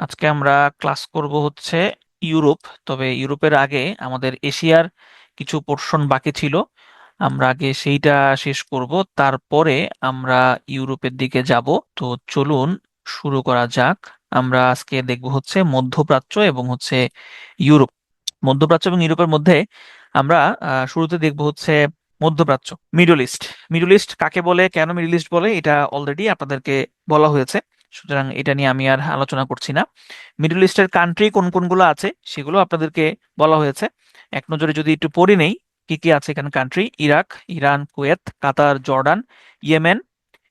আজকে আমরা ক্লাস করব হচ্ছে ইউরোপ। তবে ইউরোপের আগে আমাদের এশিয়ার কিছু পোর্শন বাকি ছিল। আমরা আগে সেইটা শেষ করব, তারপরে আমরা ইউরোপের দিকে যাব। তো চলুন শুরু করা যাক। আমরা আজকে দেখব হচ্ছে মধ্যপ্রাচ্য এবং হচ্ছে ইউরোপ। মধ্যপ্রাচ্য এবং ইউরোপের মধ্যে আমরা শুরুতে দেখব হচ্ছে মধ্যপ্রাচ্য, মিডল ইস্ট। মিডল ইস্ট কাকে বলে, কেন মিডল ইস্ট বলে, এটা অলরেডি আপনাদেরকে বলা হয়েছে, সুতরাং এটা নিয়ে আমি আর আলোচনা করছি না। মিডল ইস্টের কান্ট্রি কোন কোনগুলো আছে সেগুলো আপনাদেরকে বলা হয়েছে। এক নজরে যদি একটু পড়ে নেই কি কি আছে এখানে country: Iraq, Iran, Kuwait, Qatar, Jordan, Yemen,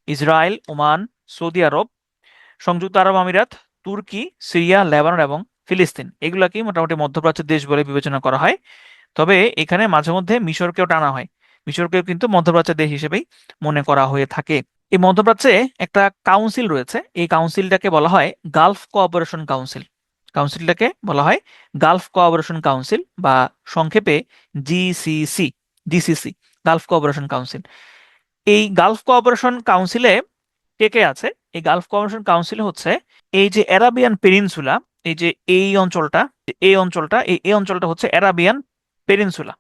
Israel, Oman, সৌদি আরব, সংযুক্ত আরব আমিরাত, তুর্কি, সিরিয়া, লেবানন এবং ফিলিস্তিন। এগুলাকেই মোটামুটি মধ্যপ্রাচ্যের দেশ বলে বিবেচনা করা হয়। তবে এখানে মাঝে মধ্যে মিশরকেও টানা হয়। মিশরকেও কিন্তু মধ্যপ্রাচ্যের দেশ হিসেবেই মনে করা হয়ে থাকে। এই মধ্যপ্রাচ্যে একটা কাউন্সিল রয়েছে, এই কাউন্সিলটাকে বলা হয় গালফ কোঅপারেশন কাউন্সিল। কাউন্সিলটাকে বলা হয় গালফ কোঅপারেশন কাউন্সিল বা সংক্ষেপে GCC. GCC, Gulf cooperation council. এই গালফ কোঅপারেশন কাউন্সিলে কে কে আছে? এই গালফ কোঅপারেশন কাউন্সিল হচ্ছে এই যে অ্যারাবিয়ান পেনিনসুলা, এই যে এই অঞ্চলটা হচ্ছে অ্যারাবিয়ান পেনিনসুলা।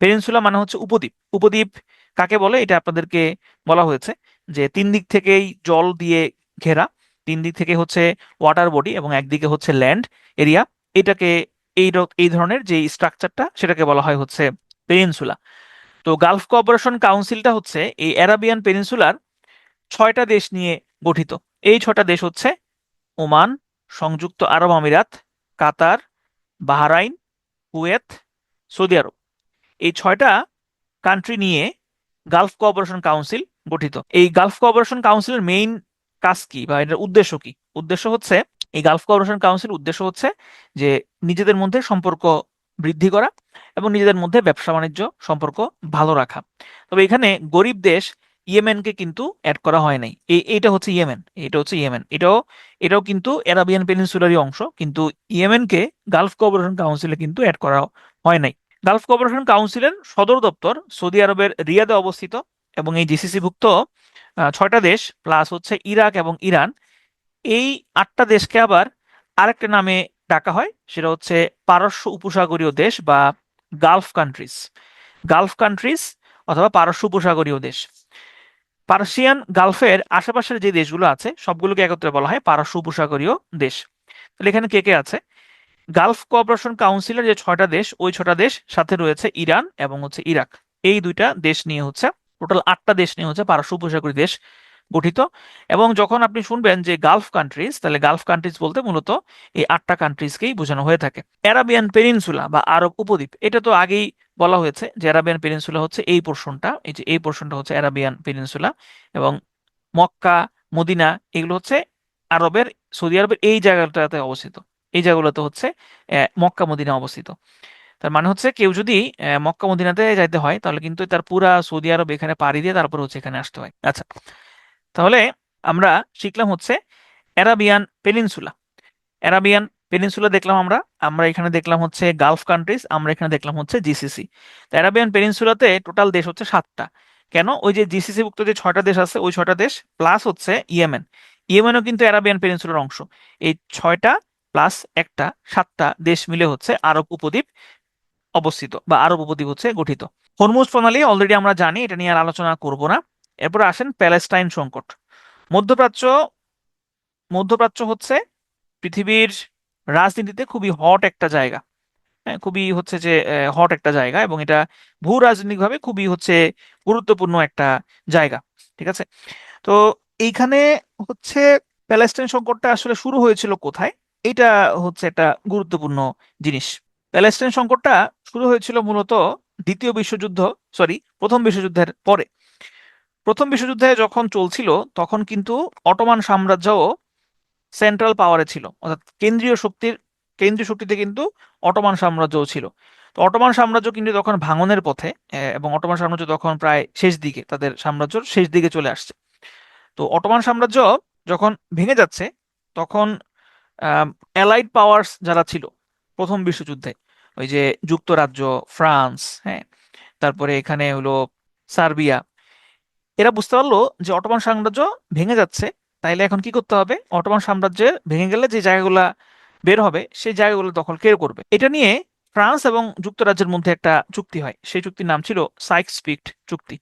পেনিনসুলা মানে হচ্ছে উপদ্বীপ। উপদ্বীপ কাকে বলে এটা আপনাদেরকে বলা হয়েছে, যে তিন দিক থেকেই জল দিয়ে ঘেরা, তিন দিক থেকে হচ্ছে ওয়াটার বডি এবং একদিকে হচ্ছে ল্যান্ড এরিয়া। এটাকে এই ধরনের যে স্ট্রাকচারটা সেটাকে বলা হয় হচ্ছে পেনিনসুলা। তো গালফ কোঅপারেশন কাউন্সিলটা হচ্ছে এই অ্যারাবিয়ান পেনিনসুলার 6টা দেশ নিয়ে গঠিত। এই 6টা দেশ হচ্ছে ওমান, সংযুক্ত আরব আমিরাত, কাতার, বাহরাইন, কুয়েত, সৌদি আরব। এই 6টা কান্ট্রি নিয়ে গালফ কোঅপারেশন কাউন্সিল গঠিত। এই গালফ কোঅপারেশন কাউন্সিলের মেইন কাজ কি বা এটার উদ্দেশ্য কি? উদ্দেশ্য হচ্ছে, এই গালফ কোঅপারেশন কাউন্সিল উদ্দেশ্য হচ্ছে যে নিজেদের মধ্যে সম্পর্ক বৃদ্ধি করা এবং নিজেদের মধ্যে ব্যবসা বাণিজ্য সম্পর্ক ভালো রাখা। তবে এখানে গরিব দেশ ইয়েমেনকে কিন্তু অ্যাড করা হয় নাই। এইটা হচ্ছে ইয়েমেন, এটা হচ্ছে ইয়েমেন, এটাও এটাও কিন্তু অ্যারাবিয়ান পেনিনসুলারই অংশ, কিন্তু ইয়েমেনকে গালফ কোঅপারেশন কাউন্সিলে কিন্তু অ্যাড করা হয় নাই। গালফ কোঅপারেশন কাউন্সিলের সদর দপ্তর সৌদি আরবের রিয়াদে অবস্থিত এবং এই জিসিসিভুক্ত 6টা দেশ প্লাস হচ্ছে ইরাক এবং ইরান, এই 8টা দেশকে আবার আরেকটা নামে ডাকা হয়, সেটা হচ্ছে পারস্য উপসাগরীয় দেশ বা গালফ কান্ট্রিজ। গালফ কান্ট্রিজ অথবা পারস্য উপসাগরীয় দেশ। পার্সিয়ান গালফের আশেপাশের যে দেশগুলো আছে সবগুলোকে একত্রে বলা হয় পারস্য উপসাগরীয় দেশ। তাহলে এখানে কে কে আছে? গালফ কোঅপারেশন কাউন্সিলের যে 6টা দেশ, ওই 6টা দেশ সাথে রয়েছে ইরান এবং হচ্ছে ইরাক। এই দুইটা দেশ নিয়ে হচ্ছে টোটাল 8টা দেশ নিয়ে হচ্ছে পারস্য উপসাগরীয় দেশ গঠিত। এবং যখন আপনি শুনবেন যে গালফ কান্ট্রিজ, তাহলে গালফ কান্ট্রিজ বলতে মূলত এই 8টা কান্ট্রিজকেই বোঝানো হয়ে থাকে। অ্যারাবিয়ান পেনিনসুলা বা আরব উপদ্বীপ, এটা তো আগেই বলা হয়েছে যে অ্যারাবিয়ান পেনিনসুলা হচ্ছে এই পোর্শনটা, এই যে এই পোর্শনটা হচ্ছে অ্যারাবিয়ান পেনিনসুলা। এবং মক্কা, মদিনা, এগুলো হচ্ছে আরবের, সৌদি আরবের এই জায়গাটাতে অবস্থিত। এই জায়গাগুলোতে হচ্ছে মক্কা মদিনা অবস্থিত। তার মানে হচ্ছে কেউ যদি মক্কা মদিনাতে যাইতে হয় তাহলে কিন্তু তার পুরা সৌদি আরব এখানে পাড়ি দিয়ে তারপর হচ্ছে এখানে আসতে হয়। আচ্ছা, তাহলে আমরা শিখলাম হচ্ছে অ্যারাবিয়ান পেনিনসুলা। অ্যারাবিয়ান পেনিনসুলা দেখলাম আমরা। আমরা এখানে দেখলাম হচ্ছে গালফ কান্ট্রিজ, আমরা এখানে দেখলাম হচ্ছে জিসিসি। অ্যারাবিয়ান পেনিনসুলাতে টোটাল দেশ হচ্ছে 7টা। কেন? ওই যে জিসিসি ভুক্ত যে 6টা দেশ আছে, ওই 6টা দেশ প্লাস হচ্ছে ইয়েমেন। ইয়েমেনও কিন্তু অ্যারাবিয়ান পেনিনসুলার অংশ। এই 6টা প্লাস একটা, 7টা দেশ মিলে হচ্ছে আরব উপদ্বীপ অবস্থিত বা আরব উপদ্বীপ হচ্ছে গঠিত। হরমুজ প্রণালী অলরেডি আমরা জানি, এটা নিয়ে আর আলোচনা করব না। এরপর আসেন প্যালেস্টাইন সংকট। মধ্যপ্রাচ্য মধ্যপ্রাচ্য হচ্ছে পৃথিবীর রাজনীতিতে খুবই হট একটা জায়গা। হ্যাঁ, খুবই হচ্ছে যে হট একটা জায়গা, এবং এটা ভূ রাজনৈতিক ভাবে খুবই হচ্ছে গুরুত্বপূর্ণ একটা জায়গা। ঠিক আছে? তো এইখানে হচ্ছে প্যালেস্টাইন সংকটটা আসলে শুরু হয়েছিল কোথায়? এটা হচ্ছে একটা গুরুত্বপূর্ণ জিনিস। প্যালেস্টাইন সংকটটা শুরু হয়েছিল মূলত দ্বিতীয় বিশ্বযুদ্ধ, সরি, প্রথম বিশ্বযুদ্ধের পরে। প্রথম বিশ্বযুদ্ধে যখন চলছিল তখন কিন্তু অটোমান সাম্রাজ্যও সেন্ট্রাল পাওয়ারে ছিল, অর্থাৎ কেন্দ্রীয় শক্তিতে কিন্তু অটোমান সাম্রাজ্যও ছিল। তো অটোমান সাম্রাজ্য কিন্তু তখন ভাঙনের পথে, এবং অটোমান সাম্রাজ্য তখন প্রায় শেষ দিকে, তাদের সাম্রাজ্যের শেষ দিকে চলে আসছে। তো অটোমান সাম্রাজ্য যখন ভেঙে যাচ্ছে তখন অ্যালাইড পাওয়ার্স যারা ছিল প্রথম বিশ্বযুদ্ধে, ওই যে যুক্তরাজ্য, ফ্রান্স, হ্যাঁ, তারপরে এখানে হলো সার্বিয়া, এরা বুঝতে পারলো যে অটোমান সাম্রাজ্য ভেঙে যাচ্ছে, তাইলে এখন কি করতে হবে? অটোমান সাম্রাজ্যের ভেঙে গেলে যে জায়গাগুলা বের হবে সেই জায়গাগুলো দখল কে করবে, এটা নিয়ে ফ্রান্স এবং যুক্তরাজ্যের মধ্যে একটা চুক্তি হয়। সেই চুক্তির নাম ছিল সাইক্স পিকট চুক্তি।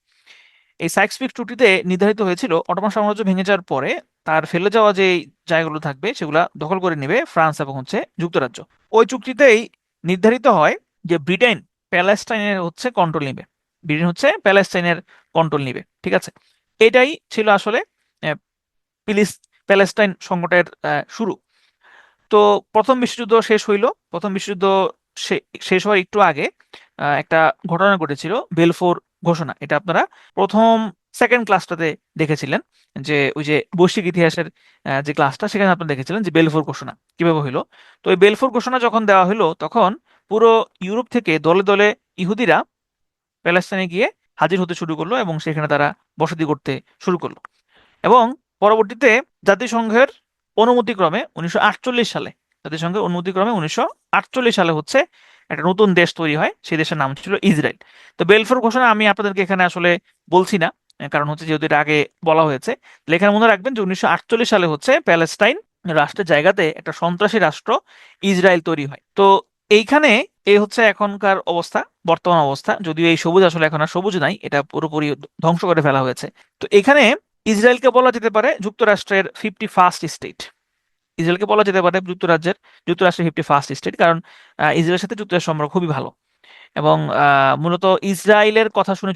এই সাইক্স পিকট চুক্তিতে নির্ধারিত হয়েছিল অটোমান সাম্রাজ্য ভেঙে যাওয়ার পরে তার ফেলে যাওয়া যে জায়গাগুলো থাকবে সেগুলা দখল করে নেবে ফ্রান্স এবং যুক্তরাজ্য। ওই চুক্তিতেই নির্ধারিত হয় যে ব্রিটেন প্যালেস্টাইনের কন্ট্রোল নিবে। ব্রিটেন প্যালেস্টাইনের কন্ট্রোল নিবে, ঠিক আছে। এটাই ছিল আসলে আহ, প্যালেস্টাইন সংকটের শুরু। তো প্রথম বিশ্বযুদ্ধ শেষ হইল। প্রথম বিশ্বযুদ্ধ শেষ হওয়ার একটু আগে একটা ঘটনা ঘটেছিল, বেলফোর ঘোষণা। এটা আপনারা প্রথম সেকেন্ড ক্লাসটাতে দেখেছিলেন, যে ওই যে বৈশ্বিক ইতিহাসের যে ক্লাসটা, সেখানে আপনি দেখেছিলেন যে বেলফোর ঘোষণা কিভাবে হইলো। তো এই বেলফোর ঘোষণা যখন দেওয়া হলো তখন পুরো ইউরোপ থেকে দলে দলে ইহুদিরা প্যালেস্টাইনে গিয়ে হাজির হতে শুরু করলো এবং সেখানে তারা বসতি করতে শুরু করলো। এবং পরবর্তীতে জাতিসংঘের অনুমতিক্রমে 1948 সালে জাতিসংঘের অনুমতিক্রমে 1948 সালে একটা নতুন দেশ তৈরি হয়। সেই দেশের নাম ছিল ইসরায়েল। তো বেলফোর ঘোষণা আমি আপনাদেরকে এখানে আসলে বলছি না, কারণ যেহেতু এটা আগে বলা হয়েছে। লেখার মনে রাখবেন যে 1948 সালে প্যালেস্টাইন রাষ্ট্রের জায়গাতে একটা সন্ত্রাসী রাষ্ট্র ইসরায়েল তৈরি হয়। তো এইখানে এই এখনকার অবস্থা, বর্তমান অবস্থা। যদিও এই সবুজ আসলে এখন আর সবুজ নাই, এটা পুরোপুরি ধ্বংস করে ফেলা হয়েছে। তো এখানে ইসরায়েলকে বলা যেতে পারে যুক্তরাষ্ট্রের 51st স্টেট। ইসরায়েলকে বলা যেতে পারে যুক্তরাষ্ট্রের 51st স্টেট, কারণ ইসরায়েলের সাথে যুক্তরাষ্ট্রের সম্পর্ক খুবই ভালো। এবং মূলত ইসরায়েলের কথা শুনে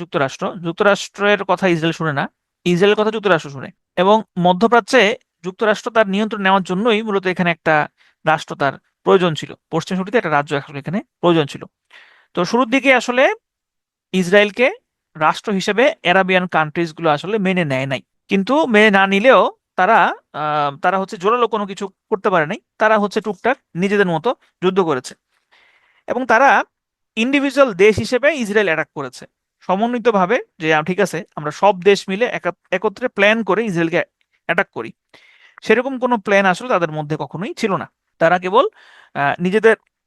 যুক্তরাষ্ট্রের কথা ইসরায়েল শুনে না, ইসরায়েলের কথা যুক্তরাষ্ট্র শুনে। এবং মধ্যপ্রাচ্যে যুক্তরাষ্ট্র তার নিয়ন্ত্রণ নেওয়ার জন্যই মূলত এখানে একটা রাষ্ট্র তার প্রয়োজন ছিল। পশ্চিম শুরুতে একটা রাজ্য আসলে এখানে প্রয়োজন ছিল। তো শুরুর দিকে আসলে ইসরায়েলকে রাষ্ট্র হিসেবে আরাবিয়ান কান্ট্রিজ গুলো আসলে মেনে নেয় নাই। কিন্তু মেনে না নিলেও তারা তারা জোরালো কোনো কিছু করতে পারে নাই। তারা টুকটাক নিজেদের মতো যুদ্ধ করেছে এবং তারা ইন্ডিভিজুয়াল দেশ হিসেবে ইসরায়েল অ্যাটাক করেছে সমন্বিতভাবে, যে ঠিক আছে আমরা সব দেশ মিলে একত্রে প্ল্যান করে ইসরায়েলকে অ্যাটাক করি। সেরকম কোনো প্ল্যান আসলে তাদের মধ্যে কখনোই ছিল না। তারা কেবল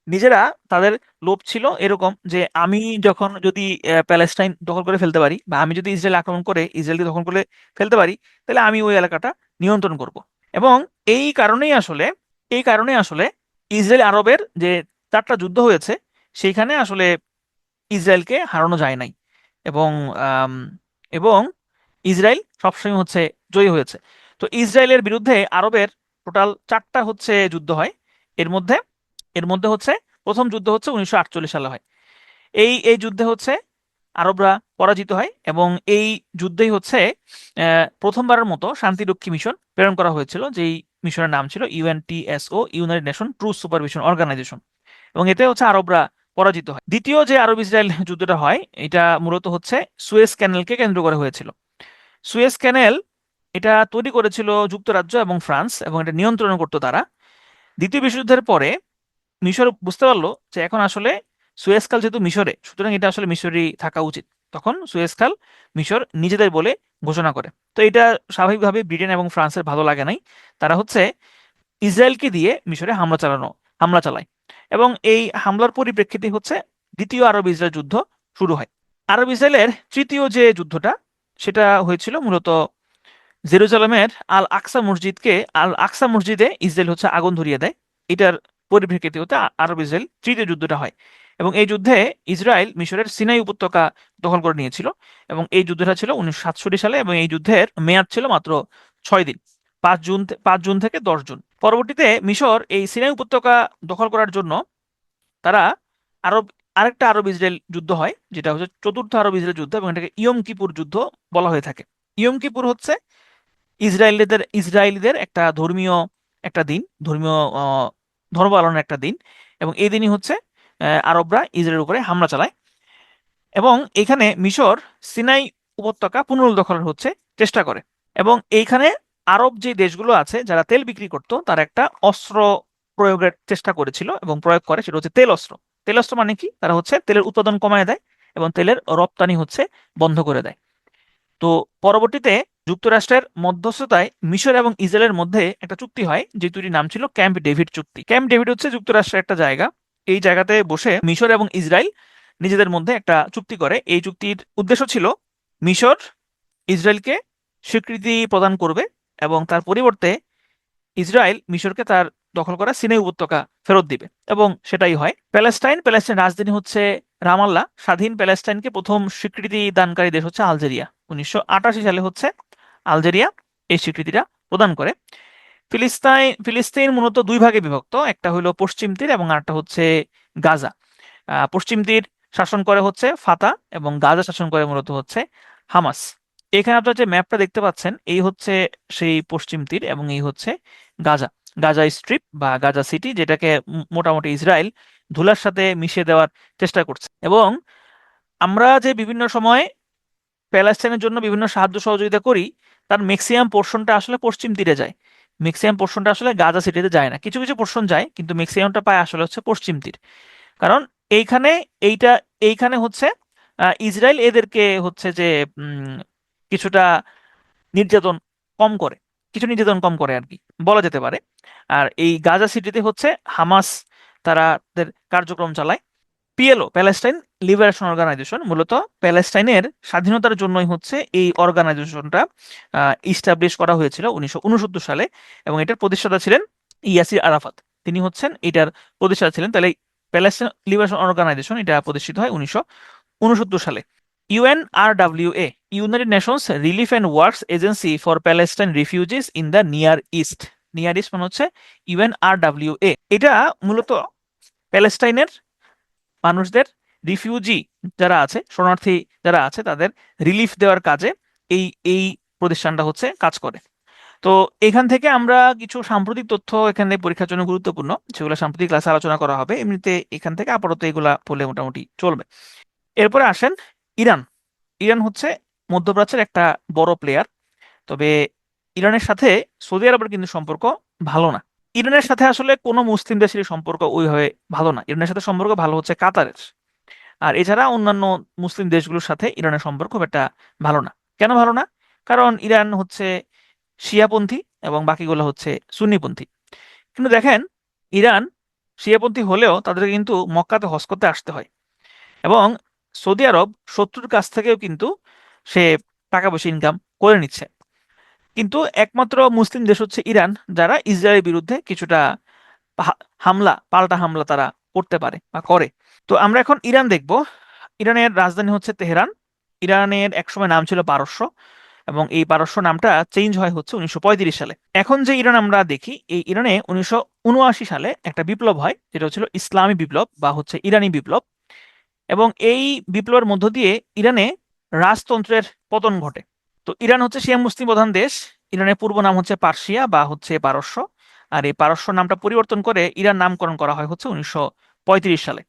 নিজেরা তাদের লোভ ছিল এরকম যে আমি যখন যদি প্যালেস্টাইন দখল করে ফেলতে পারি, বা আমি যদি ইসরায়েল আক্রমণ করে ইসরায়েলকে দখল করে ফেলতে পারি, তাহলে আমি ওই এলাকাটা নিয়ন্ত্রণ করব। এবং এই কারণেই আসলে এই কারণে আসলে ইসরায়েল আরবের যে 4টা যুদ্ধ হয়েছে সেইখানে আসলে ইসরায়েলকে হারানো যায় নাই। এবং আম, এবং ইসরায়েল সবসময় জয়ী হয়েছে। তো ইসরায়েলের বিরুদ্ধে আরবের টোটাল 4টা যুদ্ধ হয়। এর মধ্যে এর মধ্যে প্রথম যুদ্ধ 1948 সালে হয়। এই যুদ্ধে আরবরা পরাজিত হয় এবং এই যুদ্ধেই প্রথমবারের মতো শান্তিরক্ষী মিশন প্রেরণ করা হয়েছিল, যেই মিশনের নাম ছিল UNTSO, United Nation truce supervision organisation. এবং এতে আরবরা পরাজিত হয়। দ্বিতীয় যে আরব ইসরায়েল যুদ্ধটা হয় এটা মূলত সুয়েজ ক্যানেলকে কেন্দ্র করে হয়েছিল। সুয়েজ ক্যানেল এটা তৈরি করেছিল যুক্তরাজ্য এবং ফ্রান্স, এবং এটা নিয়ন্ত্রণ করতো তারা। দ্বিতীয় বিশ্বযুদ্ধের পরে মিশর বুঝতে পারলো যে এখন আসলে সুয়েজ খাল যেহেতু মিশরে, সুতরাং এটা আসলে মিশরই থাকা উচিত। তখন সুয়েজ খাল মিশর নিজেদের বলে ঘোষণা করে। তো এটা স্বাভাবিকভাবে ব্রিটেন এবং ফ্রান্সের ভালো লাগে নাই। তারা ইসরায়েলকে দিয়ে মিশরে হামলা চালায়। এবং এই হামলার পরিপ্রেক্ষিতে দ্বিতীয় আরব ইসরায়েল যুদ্ধ শুরু হয়। আরব ইসরায়েলের তৃতীয় যে যুদ্ধটা সেটা হয়েছিল মূলত জেরুজালেমের আল আকসা মসজিদে ইসরায়েল আগুন ধরিয়ে দেয়। এটার পরিপ্রেক্ষিতে আরব ইসরায়েল তৃতীয় যুদ্ধটা হয়। এবং এই যুদ্ধে ইসরায়েল মিশরের সিনাই উপত্যকা দখল করে নিয়েছিল। এবং এই যুদ্ধটা ছিল 1967 সালে, এবং এই যুদ্ধের মেয়াদ ছিল মাত্র 6 দিন, 5 জুন থেকে 10 জুন। পরবর্তীতে মিশর এই সিনাই উপত্যকা দখল করার জন্য তারা আরব আরেকটা আরব ইসরায়েল যুদ্ধ হয়, যেটা চতুর্থ আরব ইসরায়েল যুদ্ধ, এবং এটাকে ইয়ম কিপুর যুদ্ধ বলা হয়ে থাকে। ইয়ম কিপুর ইসরায়েলিদের একটা দিন, ধর্ম পালনের একটা দিন। এবং এই দিনই আরবরা ইসরায়েলের উপরে হামলা চালায়। এবং এখানে মিশর সিনাই উপত্যকা পুনরুদ্ধারের চেষ্টা করে। এবং এইখানে আরব যে দেশগুলো আছে যারা তেল বিক্রি করত, তারা একটা অস্ত্র প্রয়োগের চেষ্টা করেছিল এবং প্রয়োগ করে, সেটা তেল অস্ত্র। তেল অস্ত্র মানে কি? তারা তেলের উৎপাদন কমায় দেয় এবং তেলের রপ্তানি বন্ধ করে দেয়। তো পরবর্তীতে যুক্তরাষ্ট্রের মধ্যস্থতায় মিশর এবং ইসরায়েলের মধ্যে একটা চুক্তি হয়, যে দুটির নাম ছিল ক্যাম্প ডেভিড চুক্তি। ক্যাম্প ডেভিড যুক্তরাষ্ট্রের একটা জায়গা। এই জায়গাতে বসে মিশর এবং ইসরায়েল নিজেদের মধ্যে একটা চুক্তি করে। এই চুক্তির উদ্দেশ্য ছিল মিশর ইসরায়েলকে স্বীকৃতি প্রদান করবে এবং তার পরিবর্তে ইসরায়েল মিশরকে তার দখল করা সিনাই উপত্যকা ফেরত দিবে, এবং সেটাই হয়। প্যালেস্টাইন রাজধানী হচ্ছে রামাল্লা। স্বাধীন প্যালেস্টাইনকে প্রথম স্বীকৃতি দানকারী দেশ হচ্ছে আলজেরিয়া। 1988 সালে হচ্ছে আলজেরিয়া এই স্বীকৃতিটা প্রদান করে। ফিলিস্তিন মূলত দুই ভাগে বিভক্ত, একটা হলো পশ্চিম তীর এবং আরেকটা হচ্ছে গাজা। পশ্চিম তীর শাসন করে হচ্ছে ফাতা এবং গাজা শাসন করে মূলত হচ্ছে হামাস। এখানে আপনারা যে ম্যাপটা দেখতে পাচ্ছেন, এই হচ্ছে সেই পশ্চিম তীর এবং এই হচ্ছে গাজা, গাজা স্ট্রিপ বা গাজা সিটি, যেটাকে মোটামুটি ইসরায়েল ধুলার সাথে মিশিয়ে দেওয়ার চেষ্টা করছে। এবং আমরা যে বিভিন্ন সময় প্যালেস্টাইনের জন্য বিভিন্ন সাহায্য সহযোগিতা করি, তার ম্যাক্সিমাম পোর্শনটা আসলে পশ্চিম তীরে যায়, ম্যাক্সিমাম পোর্শনটা আসলে গাজা সিটিতে যায় না। কিছু কিছু পোর্শন যায়, কিন্তু ম্যাক্সিমামটা পায় আসলে হচ্ছে পশ্চিম তীর। কারণ এইখানে এইটা এইখানে হচ্ছে ইসরায়েল এদেরকে হচ্ছে যে কিছুটা নির্যাতন কম করে, কিছু নির্যাতন কম করে আর কি বলা যেতে পারে। আর এই গাজা সিটিতে হচ্ছে হামাস তাদের কার্যক্রম চালায়। পিএলও, প্যালেস্টাইন লিবারেশন অর্গানাইজেশন, মূলত প্যালেস্টাইনের স্বাধীনতার জন্যই হচ্ছে এই অর্গানাইজেশনটা ইস্টাবলিশ করা হয়েছিল 1969 সালে, এবং এটার প্রতিষ্ঠাতা ছিলেন ইয়াসির আরাফাত। তিনি হচ্ছেন এটার প্রতিষ্ঠাতা ছিলেন। তাহলে প্যালেস্টাইন লিবারেশন অর্গানাইজেশন এটা প্রতিষ্ঠিত হয় 1969 সালে। UNRWA, United Nations relief and works agency for Palestine refugees in the near east. Near east মানে হচ্ছে ইউএনআরডব্লিউএ। এটা মূলত প্যালেস্টাইনের মানুষদের, রিফিউজি যারা আছে, শরণার্থী যারা আছে, তাদের রিলিফ দেওয়ার কাজে এই এই প্রতিষ্ঠানটা হচ্ছে কাজ করে। তো এখান থেকে আমরা কিছু সাম্প্রতিক তথ্য এখানে পরীক্ষার জন্য গুরুত্বপূর্ণ, সেগুলো সাম্প্রতিক ক্লাসে আলোচনা করা হবে। এমনিতে এখান থেকে আপাতত এগুলা পড়লে মোটামুটি চলবে। এরপরে আসেন ইরান। ইরান হচ্ছে মধ্যপ্রাচ্যের একটা বড় প্লেয়ার। তবে ইরানের সাথে সৌদি আরবের কিন্তু সম্পর্ক ভালো না। ইরানের সাথে আসলে কোনো মুসলিম দেশের সম্পর্ক ওইভাবে ভালো না। ইরানের সাথে সম্পর্ক ভালো হচ্ছে কাতারের। আর এছাড়া অন্যান্য মুসলিম দেশগুলোর সাথে ইরানের সম্পর্ক খুব একটা ভালো না। কেন ভালো না? কারণ ইরান হচ্ছে শিয়াপন্থী এবং বাকিগুলো হচ্ছে সুন্নিপন্থী। কিন্তু দেখেন, ইরান শিয়াপন্থী হলেও তাদেরকে কিন্তু মক্কাতে হজ করতে আসতে হয়, এবং সৌদি আরব শত্রুর কাছ থেকেও কিন্তু সে টাকা পয়সা ইনকাম করে নিচ্ছে। কিন্তু একমাত্র মুসলিম দেশ হচ্ছে ইরান, যারা ইসরায়েলের বিরুদ্ধে কিছুটা পাল্টা হামলা তারা করতে পারে বা করে। তো আমরা এখন ইরান দেখব। ইরানের রাজধানী হচ্ছে তেহরান। ইরানের একসময় নাম ছিল পারস্য, এবং এই পারস্য নামটা চেঞ্জ হয় হচ্ছে 1935 সালে। এখন যে ইরান আমরা দেখি, এই ইরানে 1979 সালে একটা বিপ্লব হয়, যেটা হচ্ছিল ইসলামী বিপ্লব বা হচ্ছে ইরানি বিপ্লব। এবং এই বিপ্লবের মধ্য দিয়ে ইরানে রাজতন্ত্রের পতন ঘটে। তো ইরান হচ্ছে শিয়া মুসলিম প্রধান দেশ। ইরানের পূর্ব নাম হচ্ছে পার্সিয়া বা হচ্ছে পারস্য। আর এই পারস্য নামটা পরিবর্তন করে ইরান নামকরণ করা হয় হচ্ছে 1935 সালে।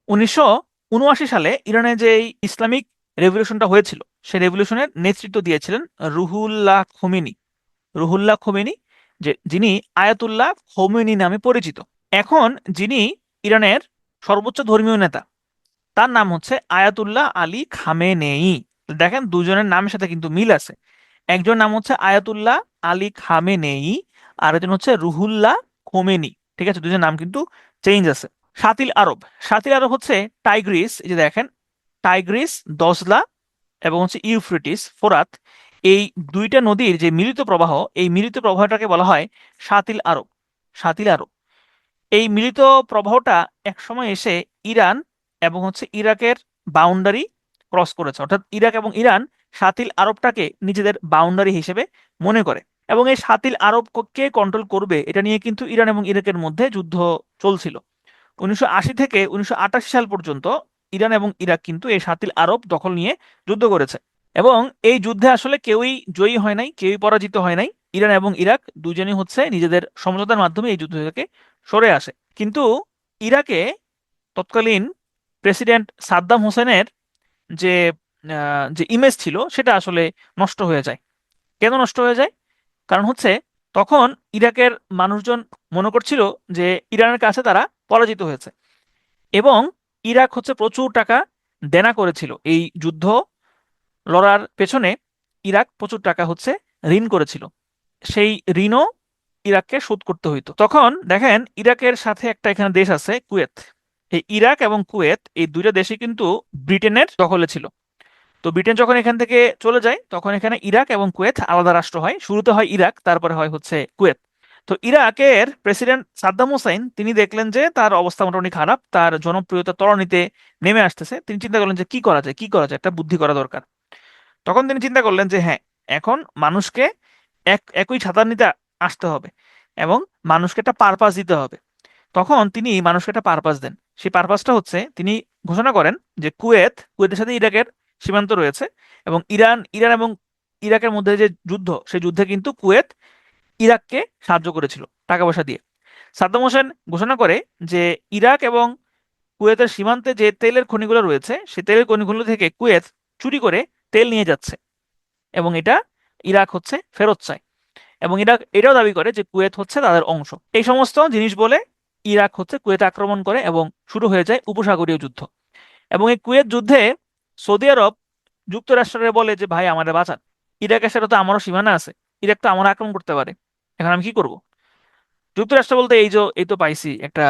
1979 সালে ইরানে যে ইসলামিক রেভলিউশনটা হয়েছিল, সেই রেভলিউশনের নেতৃত্ব দিয়েছিলেন রুহুল্লাহ খোমেনি। রুহুল্লাহ খোমেনি, যিনি আয়াতুল্লাহ খোমেনি নামে পরিচিত। এখন যিনি ইরানের সর্বোচ্চ ধর্মীয় নেতা, তার নাম হচ্ছে আয়াতুল্লাহ আলী খামেনেই। দেখেন, দুজনের নামের সাথে কিন্তু মিল আছে। একজন নাম হচ্ছে আয়াতুল্লাহ আলী খামেনেই, আর একজন হচ্ছে রুহুল্লাহ খোমেনি। ঠিক আছে, দুজনের নাম কিন্তু চেঞ্জ আছে। সাতিল আরব, সাতিল আরব হচ্ছে টাইগ্রিস, এই যে দেখেন, টাইগ্রিস, দজলা এবং হচ্ছে ইউফ্রেটিস, ফোরাত, এই দুইটা নদীর যে মিলিত প্রবাহ, এই মিলিত প্রবাহটাকে বলা হয় সাতিল আরব। সাতিল আরব, এই মিলিত প্রবাহটা একসময় এসে ইরান এবং হচ্ছে ইরাকের বাউন্ডারি ক্রস করেছে। অর্থাৎ ইরাক এবং ইরান সাতিল আরবটাকে নিজেদের বাউন্ডারি হিসেবে মনে করে, এবং এই সাতিল আরবকে কন্ট্রোল করবে এটা নিয়ে কিন্তু ইরান এবং ইরাকের মধ্যে যুদ্ধ চলছিল। 1980 থেকে 1988 সাল পর্যন্ত ইরান এবং ইরাক কিন্তু এই সাতিল আরব দখল নিয়ে যুদ্ধ করেছে, এবং এই যুদ্ধে আসলে কেউই জয়ী হয় নাই, কেউই পরাজিত হয় নাই। ইরান এবং ইরাক দুজনই হচ্ছে নিজেদের সমঝোতার মাধ্যমে এই যুদ্ধ থেকে সরে আসে। কিন্তু ইরাকে তৎকালীন প্রেসিডেন্ট সাদ্দাম হোসেনের যে যে ইমেজ ছিল, সেটা আসলে নষ্ট হয়ে যায়। কেন নষ্ট হয়ে যায়? কারণ হচ্ছে তখন ইরাকের মানুষজন মনে করছিল যে ইরানের কাছে তারা পরাজিত হয়েছে, এবং ইরাক হচ্ছে প্রচুর টাকা দেনা করেছিল এই যুদ্ধ লড়ার পেছনে। ইরাক প্রচুর টাকা হচ্ছে ঋণ করেছিল, সেই ঋণও ইরাককে শোধ করতে হইতো। তখন দেখেন, ইরাকের সাথে একটা এখানে দেশ আছে কুয়েত। এই ইরাক এবং কুয়েত, এই দুইটা দেশে কিন্তু ব্রিটেনের দখলে ছিল। তো ব্রিটেন যখন এখান থেকে চলে যায় তখন এখানে ইরাক এবং কুয়েত আলাদা রাষ্ট্র হয়। শুরুতে হয় ইরাক, তারপরে হয় হচ্ছে কুয়েত। তো ইরাকের প্রেসিডেন্ট সাদ্দাম হোসেন তিনি দেখলেন যে তার অবস্থা মোটামুটি খারাপ, তার জনপ্রিয়তা তলানিতে নেমে আসতেছে। তিনি চিন্তা করলেন যে কি করা যায়, কি করা যায়, একটা বুদ্ধি করা দরকার। তখন তিনি চিন্তা করলেন যে হ্যাঁ, এখন মানুষকে একই ছাতার নিতে আসতে হবে এবং মানুষকে একটা পারপাস দিতে হবে। তখন তিনি মানুষকে একটা পারপাস দেন। সেই পারপাসটা হচ্ছে তিনি ঘোষণা করেন যে কুয়েতের সাথে ইরাকের সীমান্ত রয়েছে, এবং ইরান ইরান এবং ইরাকের মধ্যে যে যুদ্ধ, সেই যুদ্ধে কিন্তু কুয়েত ইরাককে সাহায্য করেছিল টাকা পয়সা দিয়ে। সাদ্দাম হোসেন ঘোষণা করে যে ইরাক এবং কুয়েতের সীমান্তে যে তেলের খনিগুলো রয়েছে, সেই তেলের খনিগুলো থেকে কুয়েত চুরি করে তেল নিয়ে যাচ্ছে, এবং এটা ইরাক হচ্ছে ফেরত চায়, এবং ইরাক এটাও দাবি করে যে কুয়েত হচ্ছে তাদের অংশ। এই সমস্ত জিনিস বলে ইরাক হচ্ছে কুয়েত আক্রমণ করে এবং শুরু হয়ে যায় উপসাগরীয় যুদ্ধ। এবং এই কুয়েত যুদ্ধে সৌদি আরব যুক্তরাষ্ট্রের বলে যে ভাই আমাদের বাঁচান, ইরাকের সাথে তো আমারও সীমানা আছে, ইরাক তো আমার আক্রমণ করতে পারে, এখন আমি কি করব? যুক্তরাষ্ট্র বলতে এই তো পাইছি একটা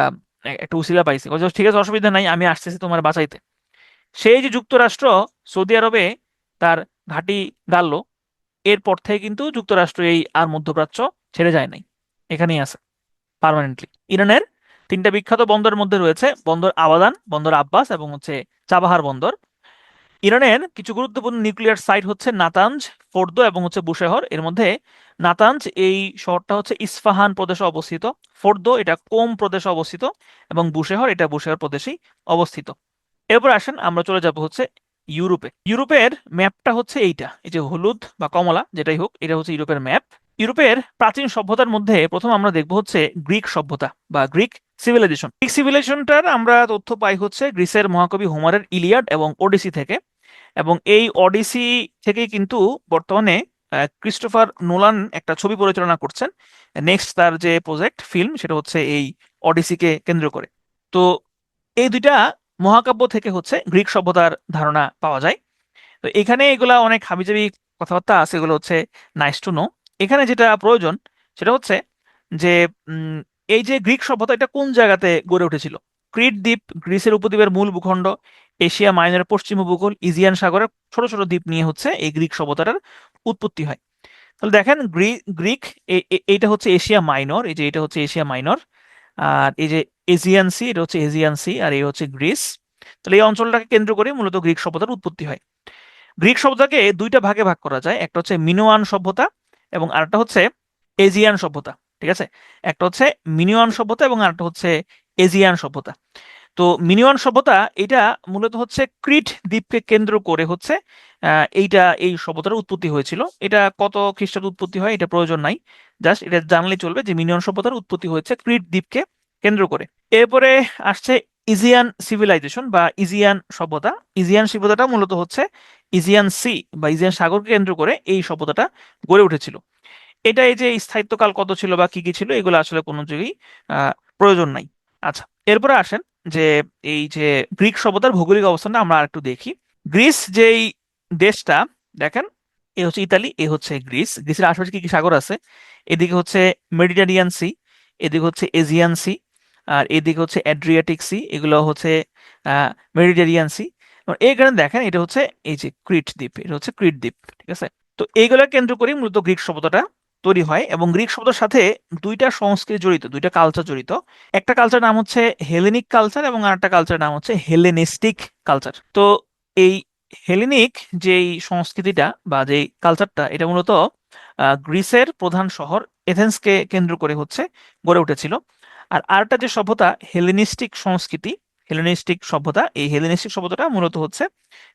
একটা উসিলা পাইছি, বলছে ঠিক আছে অসুবিধা নাই, আমি আসতেছি তোমার বাঁচাইতে। সেই যে যুক্তরাষ্ট্র সৌদি আরবে তার ঘাঁটি গাড়লো, এরপর থেকে কিন্তু যুক্তরাষ্ট্র এই আর মধ্যপ্রাচ্য ছেড়ে যায় নাই, এখানেই আছে পার্মানেন্টলি। ইরানের তিনটা বিখ্যাত বন্দরের মধ্যে রয়েছে বন্দর আবাদান, বন্দর আব্বাস এবং হচ্ছে চাবাহার বন্দর। ইরানের কিছু গুরুত্বপূর্ণ নিউক্লিয়ার সাইট হচ্ছে নাতাঞ্জ, ফোর্দো এবং হচ্ছে বুশেহর। এর মধ্যে নাতাঞ্জ এই শহরটা হচ্ছে ইস্পাহান প্রদেশে অবস্থিত, ফোর্দো এটা কোম প্রদেশে অবস্থিত, এবং বুশেহর এটা বুশেহর প্রদেশেই অবস্থিত। এরপর আসেন আমরা চলে যাব হচ্ছে ইউরোপে। ইউরোপের ম্যাপটা হচ্ছে এইটা, এই যে হলুদ বা কমলা যেটাই হোক, এটা হচ্ছে ইউরোপের ম্যাপ। ইউরোপের প্রাচীন সভ্যতার মধ্যে প্রথম আমরা দেখবো হচ্ছে গ্রিক সভ্যতা বা গ্রিক সিভিলাইজেশন। গ্রিক সিভিলাইজেশনটার আমরা তথ্য পাই হচ্ছে গ্রিসের মহাকবি হোমারের ইলিয়াড এবং ওডিসি থেকে, এবং এই অডিসি থেকেই কিন্তু বর্তমানে ক্রিস্টোফার নোলান একটা ছবি পরিচালনা করছেন। নেক্সট তার যে প্রজেক্ট ফিল্ম সেটা হচ্ছে এই অডিসিকে কেন্দ্র করে। তো এই দুইটা মহাকাব্য থেকে হচ্ছে গ্রিক সভ্যতার ধারণা পাওয়া যায়। তো এখানে এগুলা অনেক হাবিজাবি কথাবার্তা আছে, এগুলো হচ্ছে নাইস টু নো। এখানে যেটা প্রয়োজন সেটা হচ্ছে যে এই যে গ্রিক সভ্যতা এটা কোন জায়গাতে গড়ে উঠেছিল। ক্রিট দ্বীপ গ্রিসের উপদ্বীপের মূল ভূখণ্ড, এশিয়া মাইনরের পশ্চিম উপকূল, ইজিয়ান সাগরের ছোট ছোট দ্বীপ নিয়ে হচ্ছে এই গ্রিক সভ্যতাটার উৎপত্তি হয়। তাহলে দেখেন গ্রিক এইটা হচ্ছে এশিয়া মাইনর, এই যে এটা হচ্ছে এশিয়া মাইনর, আর এই যে এজিয়ান সি এটা হচ্ছে এজিয়ান সি, আর এই হচ্ছে গ্রিস। তাহলে এই অঞ্চলটাকে কেন্দ্র করে মূলত গ্রিক সভ্যতার উৎপত্তি হয়। গ্রিক সভ্যতাকে দুইটা ভাগে ভাগ করা যায়, একটা হচ্ছে মিনোয়ান সভ্যতা এবং আরেকটা হচ্ছে এজিয়ান সভ্যতা। ঠিক আছে, একটা হচ্ছে মিনোয়ান সভ্যতা এবং আরেকটা হচ্ছে এজিয়ান সভ্যতা। তো মিনোয়ান সভ্যতা এটা মূলত হচ্ছে ক্রিট দ্বীপকে কেন্দ্র করে হচ্ছে এই সভ্যতার উৎপত্তি হয়েছিল। এটা কত খ্রিস্টাব্দে উৎপত্তি হয় এটা প্রয়োজন নাই, জাস্ট এটা জানলে চলবে যে মিনোয়ান সভ্যতার উৎপত্তি হয়েছে ক্রিট দ্বীপকে কেন্দ্র করে। এরপরে আসছে ইজিয়ান সিভিলাইজেশন বা ইজিয়ান সভ্যতা। ইজিয়ান সভ্যতাটা মূলত হচ্ছে ইজিয়ান সি বা ইজিয়ান সাগরকে কেন্দ্র করে এই সভ্যতাটা গড়ে উঠেছিল। এটা এই যে স্থায়িত্বকাল কত ছিল বা কি কি ছিল এগুলো আসলে কোনো জায়গায় প্রয়োজন নাই। আচ্ছা, এরপরে আসেন যে এই যে গ্রিক সভ্যতার ভৌগোলিক অবস্থানটা আমরা আরেকটু দেখি। গ্রিস যেই দেশটা, দেখেন এ হচ্ছে ইতালি, এ হচ্ছে গ্রিস। গ্রিসের আশেপাশে কি কি সাগর আছে? এদিকে হচ্ছে মেডিটেরিয়ান সি, এদিকে হচ্ছে এজিয়ান সি, আর এদিকে হচ্ছে অ্যাড্রিয়াটিক সি, এগুলো হচ্ছে মেডিটেরিয়ান সি। এইখানে দেখেন এটা হচ্ছে এই যে ক্রিট দ্বীপ, এটা হচ্ছে ক্রিট দ্বীপ। ঠিক আছে, তো এইগুলা কেন্দ্র করে মূলত গ্রিক সভ্যতাটা তৈরি হয়, এবং গ্রিক শব্দের সাথে দুইটা সংস্কৃতি জড়িত, দুইটা কালচার জড়িত। একটা কালচার নাম হচ্ছে হেলেনিক কালচার এবং আরেকটা কালচার নাম হচ্ছে হেলেনিস্টিক কালচার। তো এই হেলেনিক যেই সংস্কৃতিটা বা যেই কালচারটা এটা মূলত গ্রিসের প্রধান শহর এথেন্সকে কেন্দ্র করে হচ্ছে গড়ে উঠেছিল। আর আরেকটা যে সভ্যতা হেলেনিস্টিক সংস্কৃতি, হেলেনিস্টিক সভ্যতা, এই হেলেনিস্টিক সভ্যতাটা মূলত হচ্ছে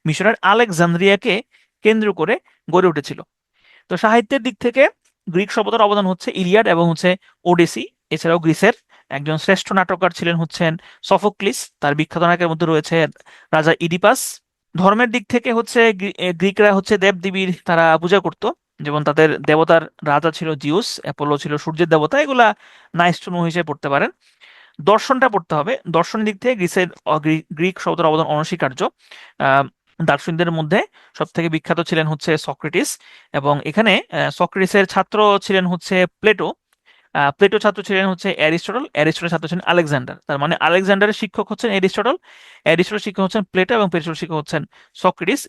মিশরের আলেকজান্দ্রিয়াকে কেন্দ্র করে গড়ে উঠেছিল। তো সাহিত্যের দিক থেকে গ্রিক সভ্যতার অবদান হচ্ছে ইলিয়াড এবং হচ্ছে ওডিসি। এছাড়াও গ্রিসের একজন শ্রেষ্ঠ নাট্যকার ছিলেন হচ্ছেন সফোক্লিস, তার বিখ্যাত নায়কের মধ্যে রয়েছে রাজা ইডিপাস। ধর্মের দিক থেকে হচ্ছে গ্রিকরা হচ্ছে দেবদেবীর তারা পূজা করত, যেমন তাদের দেবতার রাজা ছিল জিউস, অ্যাপোলো ছিল সূর্যের দেবতা, এগুলা নাইস টু নো হিসেবে পড়তে পারেন। দর্শনটা পড়তে হবে, দর্শনের দিক থেকে গ্রিক সভ্যতার অবদান অনস্বীকার্য। দার্শনিকদের মধ্যে সব থেকে বিখ্যাত ছিলেন হচ্ছে সক্রেটিস, এবং এখানে সক্রেটিসের ছাত্র ছিলেন হচ্ছে প্লেটো। প্লেটো ছাত্র ছিলেন হচ্ছে অ্যারিস্টটল, অ্যারিস্টটলের ছাত্র ছিলেন আলেকজান্ডার। তার মানে আলেকজান্ডারের শিক্ষক হচ্ছেন অ্যারিস্টটল, অ্যারিস্টটলের শিক্ষক হচ্ছেন প্লেটো, এবং প্লেটোর শিক্ষক হচ্ছেন সক্রেটিস।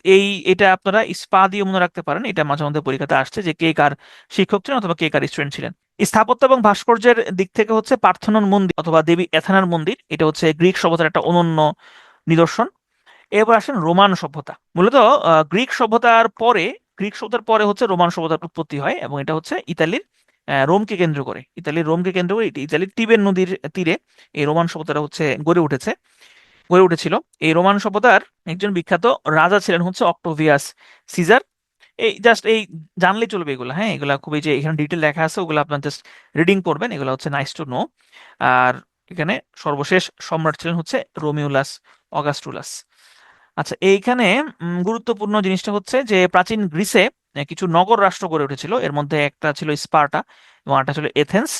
এটা আপনারা স্পা দিয়ে মনে রাখতে পারেন, এটা মাঝে মধ্যে পরীক্ষাতে আসছে যে কে কার শিক্ষক ছিলেন অথবা কে কার স্টুডেন্ট ছিলেন। স্থাপত্য এবং ভাস্কর্যের দিক থেকে হচ্ছে পার্থেনন মন্দির অথবা দেবী এথানার মন্দির, এটা হচ্ছে গ্রিক সভ্যতার একটা অনন্য নিদর্শন। এরপর আসেন রোমান সভ্যতা। মূলত গ্রিক সভ্যতার পরে হচ্ছে রোমান সভ্যতার উৎপত্তি হয়, এবং এটা হচ্ছে রোমকে কেন্দ্র করে ইতালির রোমকে কেন্দ্র করে ইতালির টিবের নদীর তীরে এই রোমান সভ্যতাটা হচ্ছে গড়ে উঠেছিল। এই রোমান সভ্যতার একজন বিখ্যাত রাজা ছিলেন হচ্ছে অক্টোভিয়াস সিজার। এই জানলেই চলবে এগুলো, হ্যাঁ, এগুলা খুবই, যে এখানে ডিটেল লেখা আছে ওগুলো আপনার জাস্ট রিডিং করবেন, এগুলো হচ্ছে নাইস টু নো। আর এখানে সর্বশেষ সম্রাট ছিলেন হচ্ছে রোমিউলাস অগাস্টুলাস। আচ্ছা, এইখানে গুরুত্বপূর্ণ জিনিসটা হচ্ছে যে প্রাচীন গ্রিসে কিছু নগর রাষ্ট্র গড়ে উঠেছিল। এর মধ্যে একটা ছিল স্পার্টা এবং একটা ছিল এথেন্স।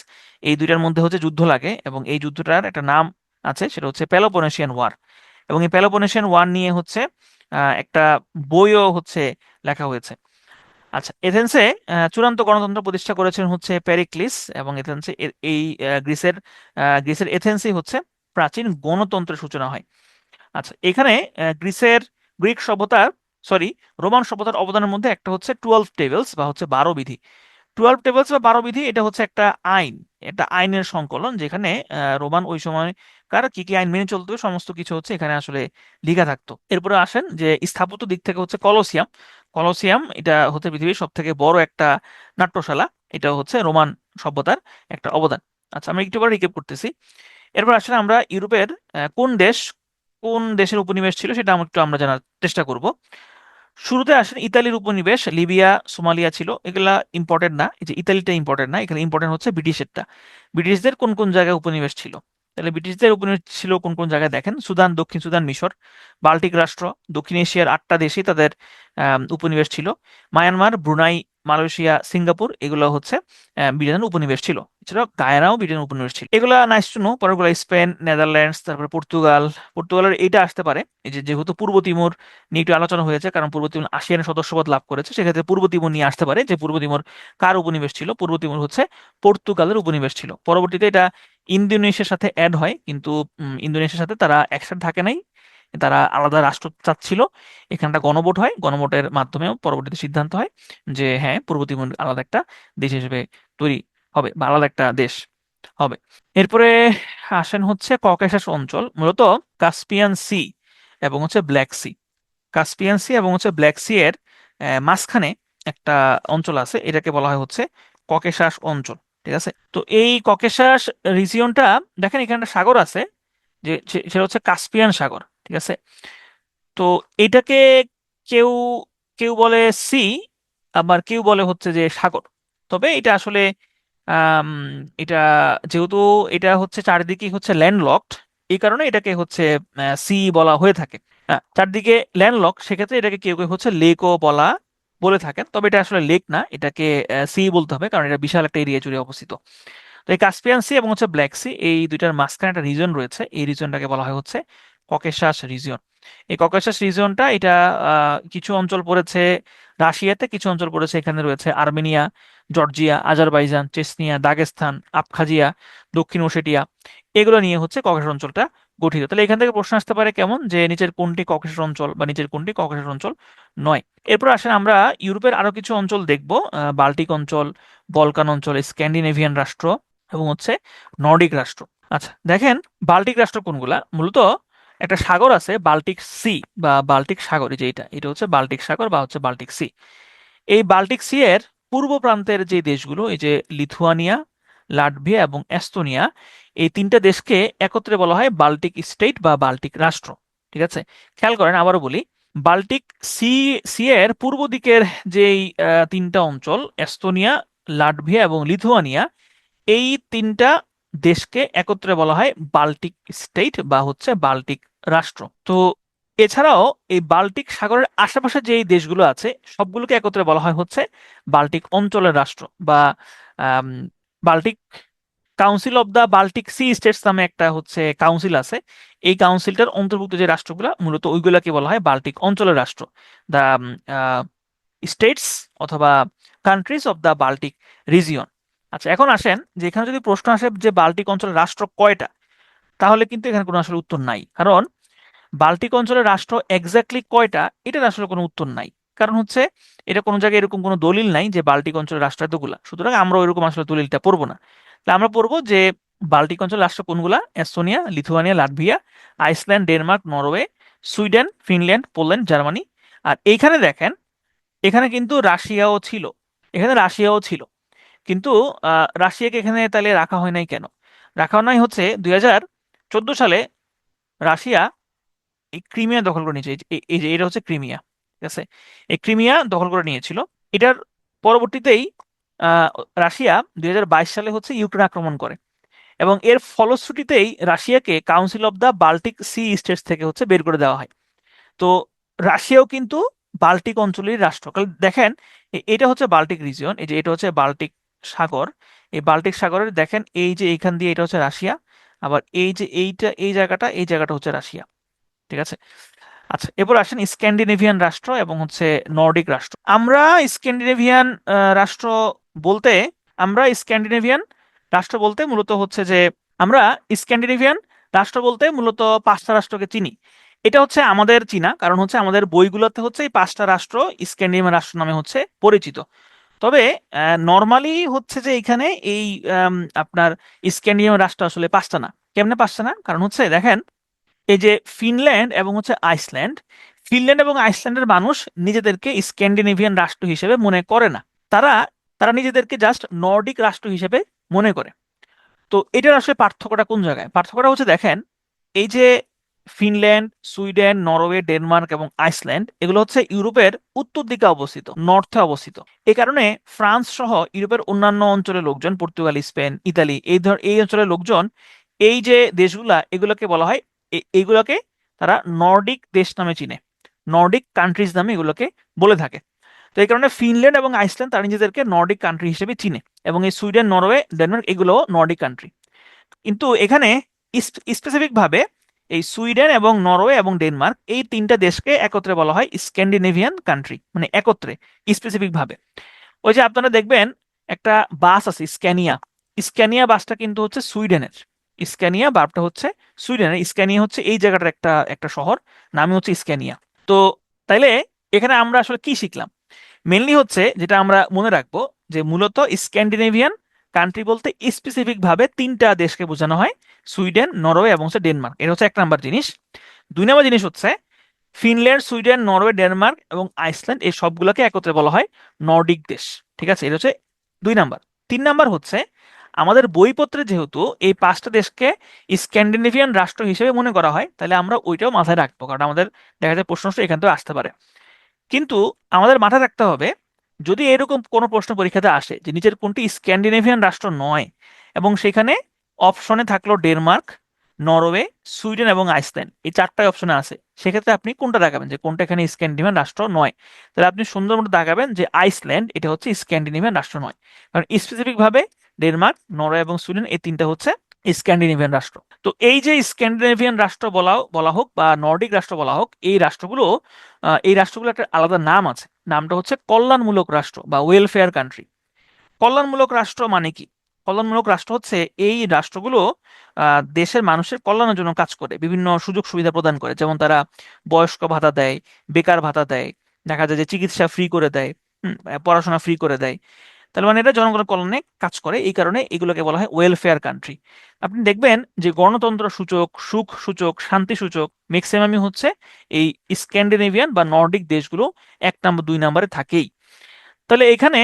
এই দুইটার মধ্যে হচ্ছে যুদ্ধ লাগে, এবং এই যুদ্ধটার একটা নাম আছে, সেটা হচ্ছে পেলোপনেশিয়ান ওয়ার। এবং এই পেলোপনেশিয়ান ওয়ার নিয়ে হচ্ছে একটা বইও হচ্ছে লেখা হয়েছে। আচ্ছা, এথেন্সে চূড়ান্ত গণতন্ত্র প্রতিষ্ঠা করেছেন হচ্ছে প্যারিক্লিস, এবং এথেন্সে এই গ্রিসের এথেন্সেই হচ্ছে প্রাচীন গণতন্ত্রের সূচনা হয়। আচ্ছা, এখানে গ্রিক সভ্যতার, সরি, রোমান সভ্যতার অবদানের মধ্যে একটা হচ্ছে 12 টেবলস বা হচ্ছে 12 বিধি। 12 টেবলস বা 12 বিধি এটা হচ্ছে একটা আইন, একটা আইনের সংকলন, যেখানে রোমান ওই সময়কার কি কি আইন মেনে চলতে হবে সমস্ত কিছু হচ্ছে এখানে আসলে লেখা থাকতো। এরপরে আসেন যে স্থাপত্য দিক থেকে হচ্ছে কলোসিয়াম। কলোসিয়াম এটা হচ্ছে পৃথিবীর সব থেকে বড় একটা নাট্যশালা। এটা হচ্ছে রোমান সভ্যতার একটা অবদান। আচ্ছা, আমরা একটু রিক্যাপ করতেছি। এরপর আসলে আমরা ইউরোপের কোন দেশের উপনিবেশ ছিল সেটা আমরা জানার চেষ্টা করব। শুরুতে আসেন ইতালির উপনিবেশ, লিবিয়া, সোমালিয়া ছিল। এগুলা ইম্পর্টেন্ট না, এই যে ইতালিটা ইম্পর্টেন্ট না, এখানে ইম্পর্টেন্ট হচ্ছে ব্রিটিশেরটা। ব্রিটিশদের কোন কোন জায়গায় উপনিবেশ ছিল। তাহলে ব্রিটিশদের উপনিবেশ ছিল কোন কোন জায়গায় দেখেন: সুদান, দক্ষিণ সুদান, মিশর, বাল্টিক রাষ্ট্র, দক্ষিণ এশিয়ার 8টা দেশেই তাদের উপনিবেশ ছিল। মায়ানমার, ব্রুনাই, মালয়েশিয়া, সিঙ্গাপুর, এগুলো হচ্ছে ব্রিটেনের উপনিবেশ ছিল। এছাড়াও গায়ানাও ব্রিটেনের উপনিবেশ ছিল। এগুলা নাইস টু নো। পরেরগুলো স্পেন, নেদারল্যান্ডস, তারপরে পর্তুগালের এইটা আসতে পারে, এই যে যেহেতু পূর্ব তিমুর নিয়ে একটু আলোচনা হয়েছে, কারণ পূর্ব তিমুর আসিয়ানের সদস্যপদ লাভ করেছে, সেক্ষেত্রে পূর্ব তিমুর নিয়ে আসতে পারে যে পূর্ব তিমুর কার উপনিবেশ ছিল। পূর্ব তিমুর হচ্ছে পর্তুগালের উপনিবেশ ছিল। পরবর্তীতে এটা ইন্দোনেশিয়ার সাথে অ্যাড হয়, কিন্তু ইন্দোনেশিয়ার সাথে তারা একসাথে থাকে নাই, তারা আলাদা রাষ্ট্র চাচ্ছিল। এখানটা গণভোট হয়, গণভোটের মাধ্যমেও পরবর্তীতে সিদ্ধান্ত হয় যে হ্যাঁ, পূর্ব তিমুর আলাদা একটা দেশ হিসেবে তৈরি হবে বা আলাদা একটা দেশ হবে। এরপরে আসেন হচ্ছে ককেশাস অঞ্চল, মূলত কাস্পিয়ান সি এবং হচ্ছে ব্ল্যাক সি। কাস্পিয়ান সি এবং হচ্ছে ব্ল্যাক সি এর মাঝখানে একটা অঞ্চল আছে, এটাকে বলা হয় হচ্ছে ককেশাস অঞ্চল। ঠিক আছে, তো এই ককেশাস রিজিয়নটা, দেখেন এখানে একটা সাগর আছে, সেটা হচ্ছে কাস্পিয়ান সাগর। ঠিক আছে, তো এটাকে কেউ কেউ বলে সি, আবার কেউ বলে হচ্ছে যে সাগর। তবে এটা আসলে আম, এটা যেহেতু এটা হচ্ছে চারিদিকে হচ্ছে ল্যান্ডলকড, এই কারণে এটাকে হচ্ছে সি বলা হয়ে থাকে। চারদিকে ল্যান্ডলক, সেক্ষেত্রে এটাকে কেউ কেউ হচ্ছে লেকও বলে থাকেন, তবে এটা আসলে লেক না, এটাকে সি বলতে হবে, কারণ এটা বিশাল একটা এরিয়া জুড়ে অবস্থিত। তো এই কাস্পিয়ান সি এবং হচ্ছে ব্ল্যাক সি, এই দুইটার মাঝখানে একটা রিজন রয়েছে, এই রিজনটাকে বলা হয় হচ্ছে ককেশাস রিজিয়ন। এই ককেশাস রিজিয়নটা, এটা কিছু অঞ্চল পড়েছে রাশিয়াতে, কিছু অঞ্চল পড়েছে, এখানে রয়েছে Armenia, Georgia, Azerbaijan, Chechnya, Dagestan, Abkhazia, দক্ষিণ ওশেটিয়া, এগুলো নিয়ে হচ্ছে ককেশাস অঞ্চলটা গঠিত। তাহলে এখান থেকে প্রশ্ন আসতে পারে কেমন, যে নিচের কোনটি ককেশাস অঞ্চল বা নিচের কোনটি ককেশাস অঞ্চল নয়। এরপর আসেন আমরা ইউরোপের আরো কিছু অঞ্চল দেখব: বাল্টিক অঞ্চল, বলকান অঞ্চল, স্ক্যান্ডিনেভিয়ান রাষ্ট্র, এবং হচ্ছে নর্ডিক রাষ্ট্র। আচ্ছা, দেখেন বাল্টিক রাষ্ট্র কোনগুলা। মূলত একটা সাগর আছে বাল্টিক সি বা বাল্টিক সাগর, এই যে এটা হচ্ছে বাল্টিক সাগর বা হচ্ছে বাল্টিক সি। এই বাল্টিক সি এর পূর্ব প্রান্তের যে দেশগুলো, এই যে লিথুয়ানিয়া, লাটভিয়া এবং এস্তোনিয়া, এই 3টা দেশকে একত্রে বলা হয় বাল্টিক স্টেট বা বাল্টিক রাষ্ট্র। ঠিক আছে, খেয়াল করেন, আবারও বলি, বাল্টিক সি সি এর পূর্ব দিকের যেই 3টা অঞ্চল, এস্তোনিয়া, লাটভিয়া এবং লিথুয়ানিয়া, এই 3টা দেশকে একত্রে বলা হয় বাল্টিক স্টেট বা হচ্ছে বাল্টিক রাষ্ট্র। তো এছাড়াও এই বাল্টিক সাগরের আশেপাশে যে দেশগুলো আছে সবগুলোকে একত্রে বলা হয় হচ্ছে বাল্টিক অঞ্চলের রাষ্ট্র বা আম, Baltic Council of the Baltic C States নামে একটা হচ্ছে কাউন্সিল আছে। এই কাউন্সিলটার অন্তর্ভুক্ত যে রাষ্ট্রগুলো মূলত ওইগুলাকে বলা হয় বাল্টিক অঞ্চলের রাষ্ট্র, দা স্টেটস অথবা countries of the Baltic region. আচ্ছা, এখন আসেন যে এখানে যদি প্রশ্ন আসে যে বাল্টিক অঞ্চলের রাষ্ট্র কয়টা, তাহলে কিন্তু এখানে কোনো আসলে উত্তর নাই। কারণ বাল্টিক অঞ্চলের রাষ্ট্র এক্স্যাক্টলি কয়টা, এটার আসলে কোনো উত্তর নাই। কারণ হচ্ছে এটা কোনো জায়গায় এরকম কোনো দলিল নাই যে বাল্টিক অঞ্চলের রাষ্ট্র এতগুলা, সুতরাং আমরা ওইরকম আসলে দলিলটা পড়বো না। তাহলে আমরা পড়বো যে বাল্টিক অঞ্চলের রাষ্ট্র কোনগুলা: Estonia, Lithuania, Latvia, Iceland, Denmark, Norway, Sweden, Finland, Poland, Germany. আর এইখানে দেখেন, এখানে কিন্তু রাশিয়াও ছিল, এখানে রাশিয়াও ছিল। কিন্তু রাশিয়াকে এখানে তাহলে রাখা হয় নাই কেন? রাখা নাই হচ্ছে 2014 সালে রাশিয়া এই ক্রিমিয়া দখল করে নিয়েছে। এই যে এটা হচ্ছে ক্রিমিয়া, ঠিক আছে? এই ক্রিমিয়া দখল করে নিয়েছিল। এটার পরবর্তীতেই আহ, রাশিয়া 2022 সালে হচ্ছে ইউক্রেন আক্রমণ করে, এবং এর ফলশ্রুতিতেই রাশিয়াকে council of the Baltic C states থেকে হচ্ছে বের করে দেওয়া হয়। তো রাশিয়াও কিন্তু বাল্টিক অঞ্চলের রাষ্ট্র। কারণ দেখেন, এটা হচ্ছে বাল্টিক রিজিয়ন, এই যে এটা হচ্ছে বাল্টিক সাগর। এই বাল্টিক সাগরের দেখেন, এই যে এইখান দিয়ে এটা হচ্ছে রাশিয়া, আবার এই যে এইটা, এই জায়গাটা হচ্ছে রাশিয়া, ঠিক আছে? আচ্ছা, এরপর আসেন স্ক্যান্ডিনেভিয়ান রাষ্ট্র এবং হচ্ছে নর্ডিক রাষ্ট্র। স্ক্যান্ডিনেভিয়ান রাষ্ট্র বলতে স্ক্যান্ডিনেভিয়ান রাষ্ট্র বলতে মূলত হচ্ছে যে আমরা স্ক্যান্ডিনেভিয়ান রাষ্ট্র বলতে মূলত 5টা রাষ্ট্রকে চিনি। এটা হচ্ছে আমাদের চীনা, কারণ হচ্ছে আমাদের বইগুলোতে হচ্ছে এই 5টা রাষ্ট্র স্ক্যান্ডিনেভিয়ান রাষ্ট্র নামে হচ্ছে পরিচিত। তবে নর্মালি হচ্ছে যে এখানে এই আপনার স্ক্যান্ডিনেভিয়ান রাষ্ট্র আসলে 5টা না। কেমনে 5টা না? কারণ হচ্ছে দেখেন, এই যে ফিনল্যান্ড এবং হচ্ছে আইসল্যান্ড, ফিনল্যান্ড এবং আইসল্যান্ডের মানুষ নিজেদেরকে স্ক্যান্ডিনেভিয়ান রাষ্ট্র হিসেবে মনে করে না। তারা তারা নিজেদেরকে জাস্ট নর্ডিক রাষ্ট্র হিসেবে মনে করে। তো এটার আসলে পার্থক্যটা কোন জায়গায়? পার্থক্যটা হচ্ছে দেখেন, এই যে ফিনল্যান্ড, সুইডেন, নরওয়ে, ডেনমার্ক এবং আইসল্যান্ড, এগুলো হচ্ছে ইউরোপের উত্তর দিকে অবস্থিত, নর্থে অবস্থিত। এই কারণে ফ্রান্স সহ ইউরোপের অন্যান্য অঞ্চলের লোকজন, পর্তুগাল, স্পেন, ইতালি, এই অঞ্চলের লোকজন, এই যে দেশগুলা, এগুলোকে বলা হয়, এইগুলোকে তারা নর্ডিক দেশ নামে চিনে, নর্ডিক কান্ট্রিজ নামে এগুলোকে বলে থাকে। তো এই কারণে ফিনল্যান্ড এবং আইসল্যান্ড তারা নিজেদেরকে নর্ডিক কান্ট্রি হিসেবে চিনে, এবং এই সুইডেন, নরওয়ে, ডেনমার্ক এগুলো নর্ডিক কান্ট্রি। কিন্তু এখানে স্পেসিফিক ভাবে এই সুইডেন এবং নরওয়ে এবং ডেনমার্ক, এই 3টা দেশকে একত্রে বলা হয় স্ক্যান্ডিনেভিয়ান কান্ট্রি, মানে একত্রে, স্পেসিফিক ভাবে। ওই যে আপনারা দেখবেন একটা বাস আছে স্ক্যানিয়া, স্ক্যানিয়া বাসটা কিন্তু হচ্ছে সুইডেনের। স্ক্যানিয়া বাসটা হচ্ছে সুইডেনের। স্ক্যানিয়া হচ্ছে এই জায়গাটার একটা একটা শহর, নামই হচ্ছে স্ক্যানিয়া। তো তাইলে এখানে আমরা আসলে কি শিখলাম? মেনলি হচ্ছে যেটা আমরা মনে রাখবো, যে মূলত স্ক্যান্ডিনেভিয়ান কান্ট্রি বলতে স্পেসিফিক ভাবে 3টা দেশকে বোঝানো হয়: সুইডেন, নরওয়ে এবং হচ্ছে ডেনমার্ক। এটা হচ্ছে 1 নাম্বার জিনিস। 2 নাম্বার জিনিস হচ্ছে ফিনল্যান্ড, সুইডেন, নরওয়ে, ডেনমার্ক এবং আইসল্যান্ড, এই সবগুলোকে একত্রে বলা হয় নর্ডিক দেশ, ঠিক আছে? এটা হচ্ছে 2 নাম্বার। 3 নাম্বার হচ্ছে আমাদের বইপত্রে যেহেতু এই 5টা দেশকে স্ক্যান্ডিনেভিয়ান রাষ্ট্র হিসেবে মনে করা হয়, তাহলে আমরা ওইটাও মাথায় রাখবো, কারণ আমাদের দেখা যায় প্রশ্ন এখান থেকে আসতে পারে। কিন্তু আমাদের মাথায় রাখতে হবে, যদি এরকম কোনো প্রশ্ন পরীক্ষাতে আসে যে নিচের কোনটি স্ক্যান্ডিনেভিয়ান রাষ্ট্র নয়, এবং সেখানে অপশনে থাকলো ডেনমার্ক, নরওয়ে, সুইডেন এবং আইসল্যান্ড, এই 4টাই অপশনে আছে, সেক্ষেত্রে আপনি কোনটা দেখাবেন যে কোনটা এখানে স্ক্যান্ডিনেভিয়ান রাষ্ট্র নয়? তাহলে আপনি সুন্দর মতো দেখাবেন যে আইসল্যান্ড এটা হচ্ছে স্ক্যান্ডিনেভিয়ান রাষ্ট্র নয়, কারণ স্পেসিফিক ভাবে ডেনমার্ক, নরওয়ে এবং সুইডেন, এই 3টা হচ্ছে স্ক্যান্ডিনেভিয়ান রাষ্ট্র। তো এই যে স্ক্যান্ডিনেভিয়ান রাষ্ট্র বলা হোক বা নর্ডিক রাষ্ট্র বলা হোক, এই রাষ্ট্রগুলো একটা আলাদা নাম আছে। নামটা হচ্ছে কল্যাণমূলক রাষ্ট্র বা ওয়েলফেয়ার কান্ট্রি। কল্যাণমূলক রাষ্ট্র মানে কি? কল্যাণমূলক রাষ্ট্র হচ্ছে এই রাষ্ট্রগুলো দেশের মানুষের কল্যাণের জন্য কাজ করে, বিভিন্ন সুযোগ সুবিধা প্রদান করে, যেমন তারা বয়স্ক ভাতা দেয়, বেকার ভাতা দেয়, দেখা যায় যে চিকিৎসা ফ্রি করে দেয়, পড়াশোনা ফ্রি করে দেয়। তাহলে মানে এটা জনগণের কল্যাণে কাজ করে, এই কারণে এগুলোকে বলা হয় ওয়েলফেয়ার কান্ট্রি। আপনি দেখবেন যে গণতন্ত্র সূচক, সুখ সূচক, শান্তি সূচক ম্যাক্সিমামই হচ্ছে এই স্ক্যান্ডিনেভিয়ান বা নর্ডিক দেশগুলো 1 নাম্বার 2 নাম্বারে থাকেই। তাহলে এখানে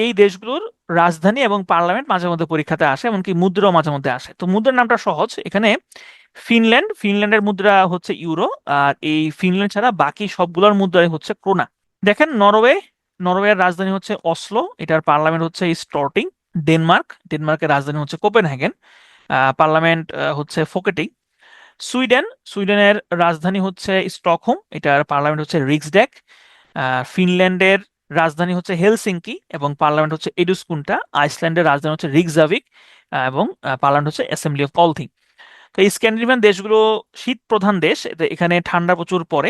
এই দেশগুলোর রাজধানী এবং পার্লামেন্ট মাঝে মধ্যে পরীক্ষাতে আসে, এমনকি মুদ্রাও মাঝে মধ্যে আসে। তো মুদ্রার নামটা সহজ এখানে। ফিনল্যান্ডের মুদ্রা হচ্ছে ইউরো, আর এই ফিনল্যান্ড ছাড়া বাকি সবগুলোর মুদ্রাই হচ্ছে ক্রোনা। দেখেন নরওয়ের রাজধানী হচ্ছে অসলো, এটার পার্লামেন্ট হচ্ছে স্টর্টিং। ডেনমার্কের রাজধানী হচ্ছে কোপেনহেগেন, পার্লামেন্ট হচ্ছে ফোকেটিং। সুইডেনের রাজধানী হচ্ছে স্টকহোম, এটার পার্লামেন্ট হচ্ছে রিক্সড্যাক। ফিনল্যান্ডের রাজধানী হচ্ছে হেলসিঙ্কি এবং পার্লামেন্ট হচ্ছে এডুস্কুন্টা। আইসল্যান্ডের রাজধানী হচ্ছে রিকজাভিক এবং পার্লামেন্ট হচ্ছে অ্যাসেম্বলি অফ অলথিং। তো এই স্ক্যান্ডিনেভিয়ান দেশগুলো শীত প্রধান দেশ, এখানে ঠান্ডা প্রচুর পড়ে।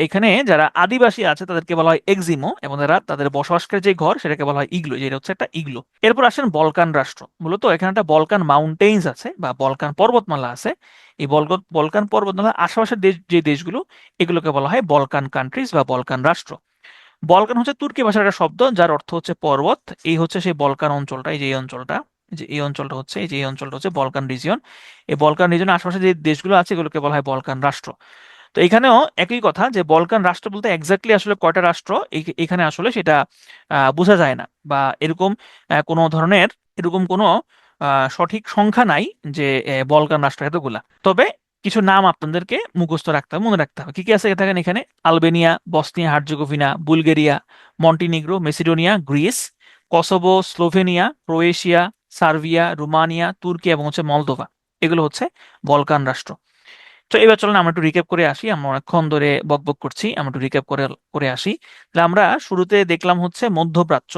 এখানে যারা আদিবাসী আছে তাদেরকে বলা হয় এক্সিমো, এবং যারা তাদের বসবাসকারী যে ঘর সেটাকে বলা হয় ইগলো, যেটা হচ্ছে একটা ইগলো। এরপর আসেন বলকান রাষ্ট্র। মূলত এখানে একটা বলকান মাউন্টেইনস আছে বা বলকান পর্বতমালা আছে। এই বলকান পর্বতমালার আশেপাশের দেশ, যে দেশগুলো, এগুলোকে বলা হয় বলকান কান্ট্রিজ বা বলকান রাষ্ট্র। বলকান হচ্ছে তুর্কি ভাষার একটা শব্দ যার অর্থ হচ্ছে পর্বত। এই হচ্ছে সেই বলকান অঞ্চলটা, এই যে এই অঞ্চলটা, যে এই অঞ্চলটা হচ্ছে, এই যে এই অঞ্চলটা হচ্ছে বলকান রিজিয়ন। এই বলকান রিজিয়নের আশেপাশে যে দেশগুলো আছে এগুলোকে বলা হয় বলকান রাষ্ট্র। তো এখানেও একই কথা, যে বলকান রাষ্ট্র বলতে এক্স্যাক্টলি আসলে কয়টা রাষ্ট্র এখানে আসলে সেটা বোঝা যায় না, বা এরকম কোনো ধরনের, এরকম কোনো সঠিক সংখ্যা নাই যে বলকান রাষ্ট্র এতগুলা। তবে কিছু নাম আপনাদেরকে মুখস্থ রাখতে হবে, মনে রাখতে হবে। কি কি আছে দেখেন এখানে: Albania, Bosnia Herzegovina, Bulgaria, Montenegro, Macedonia, Greece, Kosovo, Slovenia, Croatia, Serbia, Romania, তুর্কি এবং হচ্ছে মলদোভা। এগুলো হচ্ছে বলকান রাষ্ট্র। তো এবার চলেন আমরা একটু রিক্যাপ করে আসি, আমরা অনেকক্ষণ ধরে বকবক করছি, আমরা একটু রিক্যাপ করে করে আসি। তাহলে আমরা শুরুতে দেখলাম হচ্ছে মধ্যপ্রাচ্য।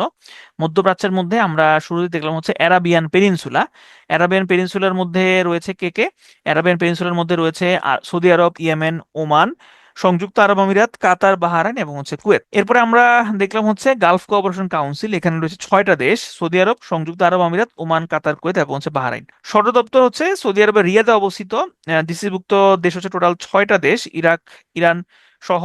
মধ্যপ্রাচ্যের মধ্যে আমরা শুরুতে দেখলাম হচ্ছে অ্যারাবিয়ান পেনিনসুলা। অ্যারাবিয়ান পেনিনসুলার মধ্যে রয়েছে কে কে? অ্যারাবিয়ান পেনিনসুলার মধ্যে রয়েছে সৌদি আরব, ইয়েমেন, ওমান, সংযুক্ত আরব আমিরাত, কাতার, বাহরাইন এবং হচ্ছে কুয়েত। এরপরে আমরা দেখলাম হচ্ছে গালফ কোঅপারেশন কাউন্সিল। এখানে রয়েছে 6টা দেশ: সৌদি আরব, সংযুক্ত আরব আমিরাত, ওমান, কাতার, কুয়েত এবং হচ্ছে বাহরাইন। সদর দপ্তর হচ্ছে সৌদি আরবের রিয়াদে অবস্থিত। ডিসিভুক্ত দেশ হচ্ছে টোটাল 6টা দেশ: ইরাক, ইরান সহ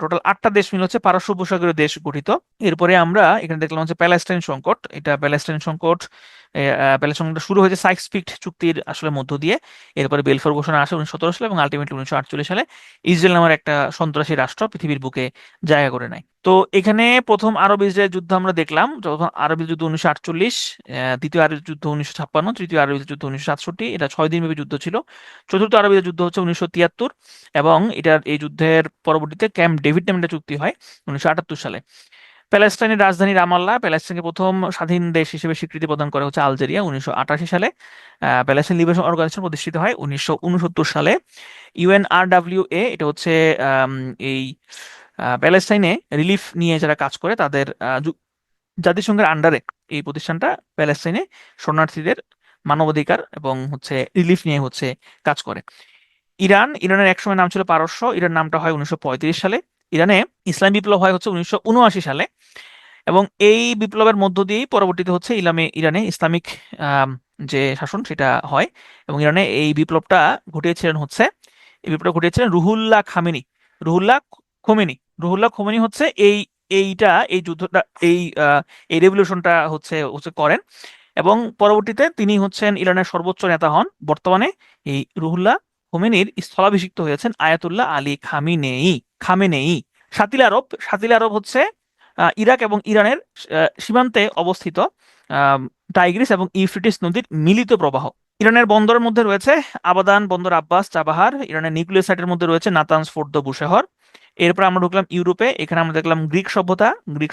টোটাল 8টা দেশ মিলে হচ্ছে পারস্য উপসাগরীয় দেশ গঠিত। এরপরে আমরা এখানে দেখলাম হচ্ছে প্যালেস্টাইন সংকট। এটা প্যালেস্টাইন সংকট, প্যালেস্টাইন সংকট শুরু হয়েছে সাইক্স পিকট চুক্তির আসলে মধ্য দিয়ে। এরপরে বেলফোর ঘোষণা আসে 1917 সালে, এবং আলটিমেটলি 1948 সালে ইসরায়েল নামের একটা সন্ত্রাসী রাষ্ট্র পৃথিবীর বুকে জায়গা করে নেয়। তো এখানে প্রথম আরব ইসরায়েল যুদ্ধ আমরা দেখলাম, যখন আরব যুদ্ধ 1948, দ্বিতীয় আরব যুদ্ধ 1956, তৃতীয় আরব যুদ্ধ 1967। এটা 6 দিন ব্যাপী যুদ্ধ ছিল। চতুর্থ আরব যুদ্ধ হচ্ছে 1973, এবং এই যুদ্ধের পরবর্তীতে ক্যাম্প ডেভিড নামে একটা চুক্তি হয় 1978 সালে। প্যালেস্টাইনের রাজধানী রামাল্লাহ। প্যালেস্টাইনকে প্রথম স্বাধীন দেশ হিসেবে স্বীকৃতি প্রদান করে হচ্ছে আলজেরিয়া 1988 সালে। প্যালেস্টাইন লিবারেশন অর্গানাইজেশন প্রতিষ্ঠিত হয় 1969 সালে। ইউএনআরডব্লিউএ, এটা হচ্ছে এই প্যালেস্টাইনে রিলিফ নিয়ে যারা কাজ করে তাদের জাতিসংঘের আন্ডারে এই প্রতিষ্ঠানটা প্যালেস্টাইনে শরণার্থীদের মানবাধিকার এবং হচ্ছে রিলিফ নিয়ে হচ্ছে কাজ করে। ইরানের একসময় নাম ছিল পারস্য। ইরান নামটা হয় 1935 সালে। ইরানে ইসলাম বিপ্লব হয় হচ্ছে 1979 সালে, এবং এই বিপ্লবের মধ্য দিয়েই পরবর্তীতে হচ্ছে ইরানে ইসলামিক আম, যে শাসন সেটা হয়। এবং ইরানে এই বিপ্লব ঘটিয়েছিলেন Ruhollah Khamenei. Ruhollah Khomeini Ruhollah Khomeini হচ্ছে এই যুদ্ধটা, এই এই রেভলিউশনটা হচ্ছে হচ্ছে করেন। এবং পরবর্তীতে তিনি হচ্ছেন ইরানের সর্বোচ্চ নেতা হন। বর্তমানে এই রুহুল্লাহ খোমেনির স্থলাভিষিক্ত হয়েছেন আয়াতুল্লাহ আলী খামেনেই। সাতিল আরব হচ্ছে ইরাক এবং ইরানের সীমান্তে অবস্থিত টাইগ্রিস এবং ইউফ্রেটিস নদীর মিলিত প্রবাহ। ইরানের বন্দরের মধ্যে রয়েছে আবাদান, বন্দর আব্বাস, চাবাহার। ইরানের নিউক্লিয়ার সাইটের মধ্যে রয়েছে নাতানস, ফোর্দো, বুশেহর। এরপর আমরা ঢুকলাম ইউরোপে। এখানে আমরা দেখলাম গ্রিক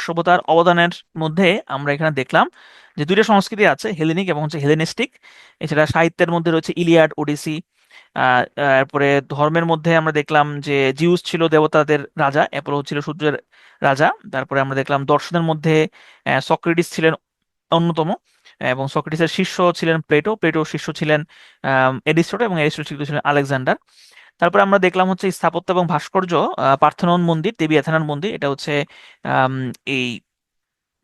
সভ্যতার অবদানের মধ্যে আমরা এখানে দেখলাম যে দুইটা সংস্কৃতি আছে, হেলেনিক এবং হচ্ছে হেলেনিস্টিক। এছাড়া সাহিত্যের মধ্যে রয়েছে ইলিয়াড, ওডিসি। এরপরে ধর্মের মধ্যে আমরা দেখলাম যে জিউস ছিল দেবতাদের রাজা, অ্যাপোলো ছিল সূর্যের রাজা। তারপরে আমরা দেখলাম দর্শনের মধ্যে সক্রেটিস ছিলেন অন্যতম, এবং সক্রেটিসের শিষ্য ছিলেন প্লেটোর শিষ্য ছিলেন এরিস্টটল, এবং এরিস্টটল শিষ্য ছিলেন আলেকজান্ডার। তারপরে আমরা দেখলাম হচ্ছে স্থাপত্য এবং ভাস্কর্য। পার্থেনন মন্দির, দেবী অ্যাথেনার মন্দির, এটা হচ্ছে আম, এই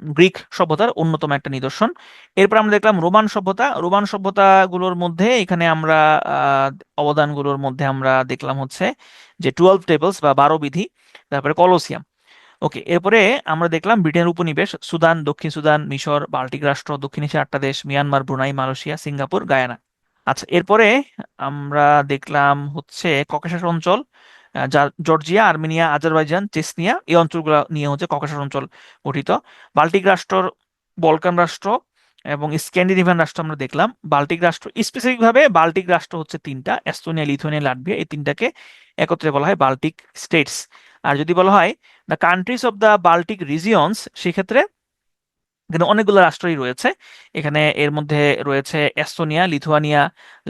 গ্রিক সভ্যতার অন্যতম একটা নিদর্শন। এরপর আমরা দেখলাম রোমান সভ্যতাগুলোর মধ্যে এখানে আমরা আহ, অবদানগুলোর মধ্যে আমরা দেখলাম হচ্ছে যে 12 টেবলস বা 12 বিধি, তারপরে কলোসিয়াম। ওকে, এরপরে আমরা দেখলাম ব্রিটেনের উপনিবেশ, সুদান, দক্ষিণ সুদান, মিশর, বাল্টিক রাষ্ট্র, দক্ষিণ এশিয়া 8টা দেশ, Myanmar, Brunei, Malaysia, Singapore, Guyana. আচ্ছা, এরপরে আমরা দেখলাম হচ্ছে ককেশাস অঞ্চল, জর্জিয়া, আর্মেনিয়া, আজারবাইজান, চেচনিয়া, এই অঞ্চলগুলো নিয়ে হচ্ছে ককেশাস অঞ্চল গঠিত। বাল্টিক রাষ্ট্র, বলকান রাষ্ট্র এবং স্ক্যান্ডিনেভিয়ান রাষ্ট্র আমরা দেখলাম। বাল্টিক রাষ্ট্র, স্পেসিফিক ভাবে বাল্টিক রাষ্ট্র হচ্ছে 3টা: এস্তোনিয়া, লিথুয়ানিয়া, লাটভিয়া। এই 3টাকে একত্রে বলা হয় বাল্টিক স্টেটস। আর যদি বলা হয় the countries of the Baltic regions, সেক্ষেত্রে এখানে অনেকগুলো রাষ্ট্রই রয়েছে। এখানে এর মধ্যে রয়েছে Estonia, Lithuania,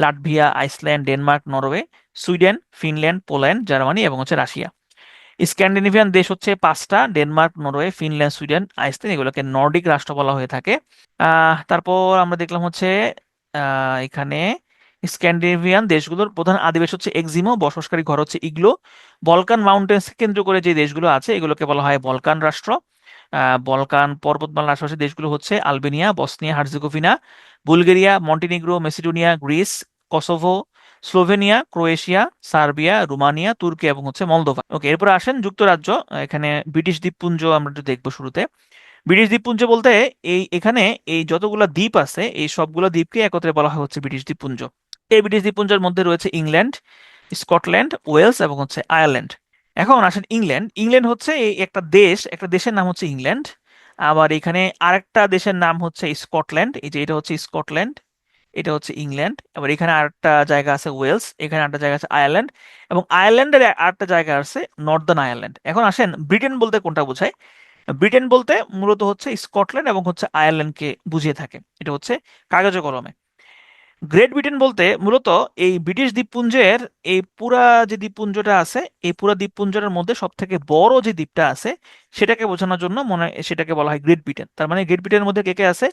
Latvia, Iceland, Denmark, Norway, Sweden, Finland, Poland, Germany এবং হচ্ছে রাশিয়া। স্ক্যান্ডিনেভিয়ান দেশ হচ্ছে 5টা: Denmark, Norway, Finland, Sweden, Iceland. এগুলোকে নর্ডিক রাষ্ট্র বলা হয়ে থাকে। তারপর আমরা দেখলাম হচ্ছে এখানে স্ক্যান্ডিনেভিয়ান দেশগুলোর প্রধান আদিবাসী হচ্ছে এক্সিমো, বসবাসকারী ঘর হচ্ছে ইগলো। বলকান মাউন্টেন্স কেন্দ্র করে যে দেশগুলো আছে এগুলোকে বলা হয় বলকান রাষ্ট্র। বলকান পর্বতমালার আশেপাশে দেশগুলো হচ্ছে Albania, Bosnia Herzegovina, Bulgaria, Montenegro, Macedonia, Greece, Kosovo, Slovenia, Croatia, Serbia, Romania, তুর্কি এবং হচ্ছে মলদোভা। ওকে, এরপর আসেন যুক্তরাজ্য। এখানে ব্রিটিশ দ্বীপপুঞ্জ আমরা একটু দেখবো শুরুতে। ব্রিটিশ দ্বীপপুঞ্জ বলতে এখানে এই যতগুলো দ্বীপ আছে এই সবগুলো দ্বীপকে একত্রে বলা হয় হচ্ছে ব্রিটিশ দ্বীপপুঞ্জ। এই ব্রিটিশ দ্বীপপুঞ্জের মধ্যে রয়েছে ইংল্যান্ড, স্কটল্যান্ড, ওয়েলস এবং হচ্ছে আয়ারল্যান্ড। এখন আসেন ইংল্যান্ড। ইংল্যান্ড হচ্ছে এই একটা দেশ, একটা দেশের নাম হচ্ছে ইংল্যান্ড। আবার এখানে আরেকটা দেশের নাম হচ্ছে স্কটল্যান্ড, এই যে এটা হচ্ছে স্কটল্যান্ড, এটা হচ্ছে ইংল্যান্ড। আবার এখানে আরেকটা জায়গা আছে ওয়েলস, এখানে আরেকটা জায়গা আছে আয়ারল্যান্ড, এবং আয়ারল্যান্ডের আরেকটা জায়গা আছে নর্দার্ন আয়ারল্যান্ড। এখন আসেন ব্রিটেন বলতে কোনটা বোঝায়? ব্রিটেন বলতে মূলত হচ্ছে স্কটল্যান্ড এবং হচ্ছে আয়ারল্যান্ডকে বুঝিয়ে থাকে, এটা হচ্ছে কাগজে কলমে। গ্রেট ব্রিটেন বলতে মূলত এই ব্রিটিশ দ্বীপপুঞ্জের এই পুরা যে দ্বীপপুঞ্জটা আছে এই পুরা দ্বীপপুঞ্জের মধ্যে সব থেকে বড় যে দ্বীপটা আছে সেটাকে বোঝানোর জন্য সেটাকে বলা হয় গ্রেট ব্রিটেন। তার মানে গ্রেট ব্রিটেনের মধ্যে কে কে আছে?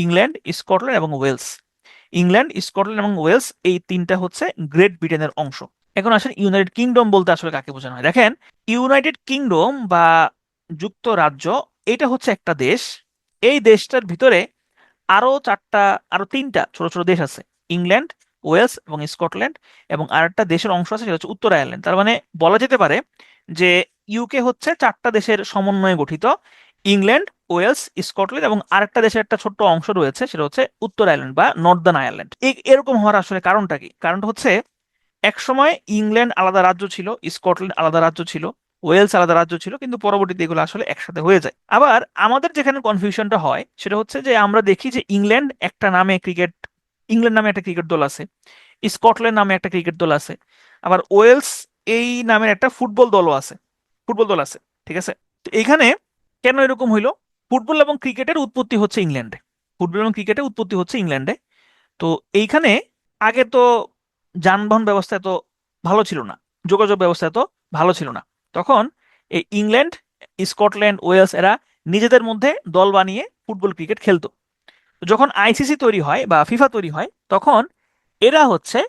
ইংল্যান্ড, স্কটল্যান্ড এবং ওয়েলস। ইংল্যান্ড, স্কটল্যান্ড এবং ওয়েলস এই তিনটা হচ্ছে গ্রেট ব্রিটেনের অংশ। এখন আসেন ইউনাইটেড কিংডম বলতে আসলে কাকে বোঝানো হয়। দেখেন, ইউনাইটেড কিংডম বা যুক্তরাজ্য এটা হচ্ছে একটা দেশ। এই দেশটার ভিতরে আরো আরো তিনটা ছোট ছোট দেশ আছে, ইংল্যান্ড, ওয়েলস এবং স্কটল্যান্ড, এবং আরেকটা দেশের অংশ আছে সেটা হচ্ছে উত্তর আয়ারল্যান্ড। তার মানে বলা যেতে পারে যে ইউকে হচ্ছে চারটা দেশের সমন্বয়ে গঠিত, ইংল্যান্ড, ওয়েলস, স্কটল্যান্ড এবং আরেকটা দেশের একটা ছোট্ট অংশ রয়েছে সেটা হচ্ছে উত্তর আয়ারল্যান্ড বা নর্দার্ন আয়ারল্যান্ড। এরকম হওয়ার আসলে কারণটা কি? কারণটা হচ্ছে একসময় ইংল্যান্ড আলাদা রাজ্য ছিল, স্কটল্যান্ড আলাদা রাজ্য ছিল, ওয়েলস আলাদা রাজ্য ছিল, কিন্তু পরবর্তীতে এগুলো আসলে একসাথে হয়ে যায়। আবার আমাদের যেখানে কনফিউশনটা হয় সেটা হচ্ছে যে আমরা দেখি যে ইংল্যান্ড নামে একটা ক্রিকেট দল আছে, স্কটল্যান্ড নামে একটা ক্রিকেট দল আছে, আবার ওয়েলস এই নামের একটা ফুটবল দল আছে। ঠিক আছে, তো এখানে কেন এরকম হইলো? ফুটবল এবং ক্রিকেটের উৎপত্তি হচ্ছে ইংল্যান্ডে। ফুটবল এবং ক্রিকেটের উৎপত্তি হচ্ছে ইংল্যান্ডে। তো এইখানে আগে তো যানবাহন ব্যবস্থা এত ভালো ছিল না, যোগাযোগ ব্যবস্থা এত ভালো ছিল না। তখন এই ইংল্যান্ড, স্কটল্যান্ড, ওয়েলস এরা নিজেদের মধ্যে দল বানিয়ে ফুটবল ক্রিকেট খেলতো। তো যখন আইসিসি তৈরি হয় বা ফিফা তৈরি হয় তখন এরা হচ্ছে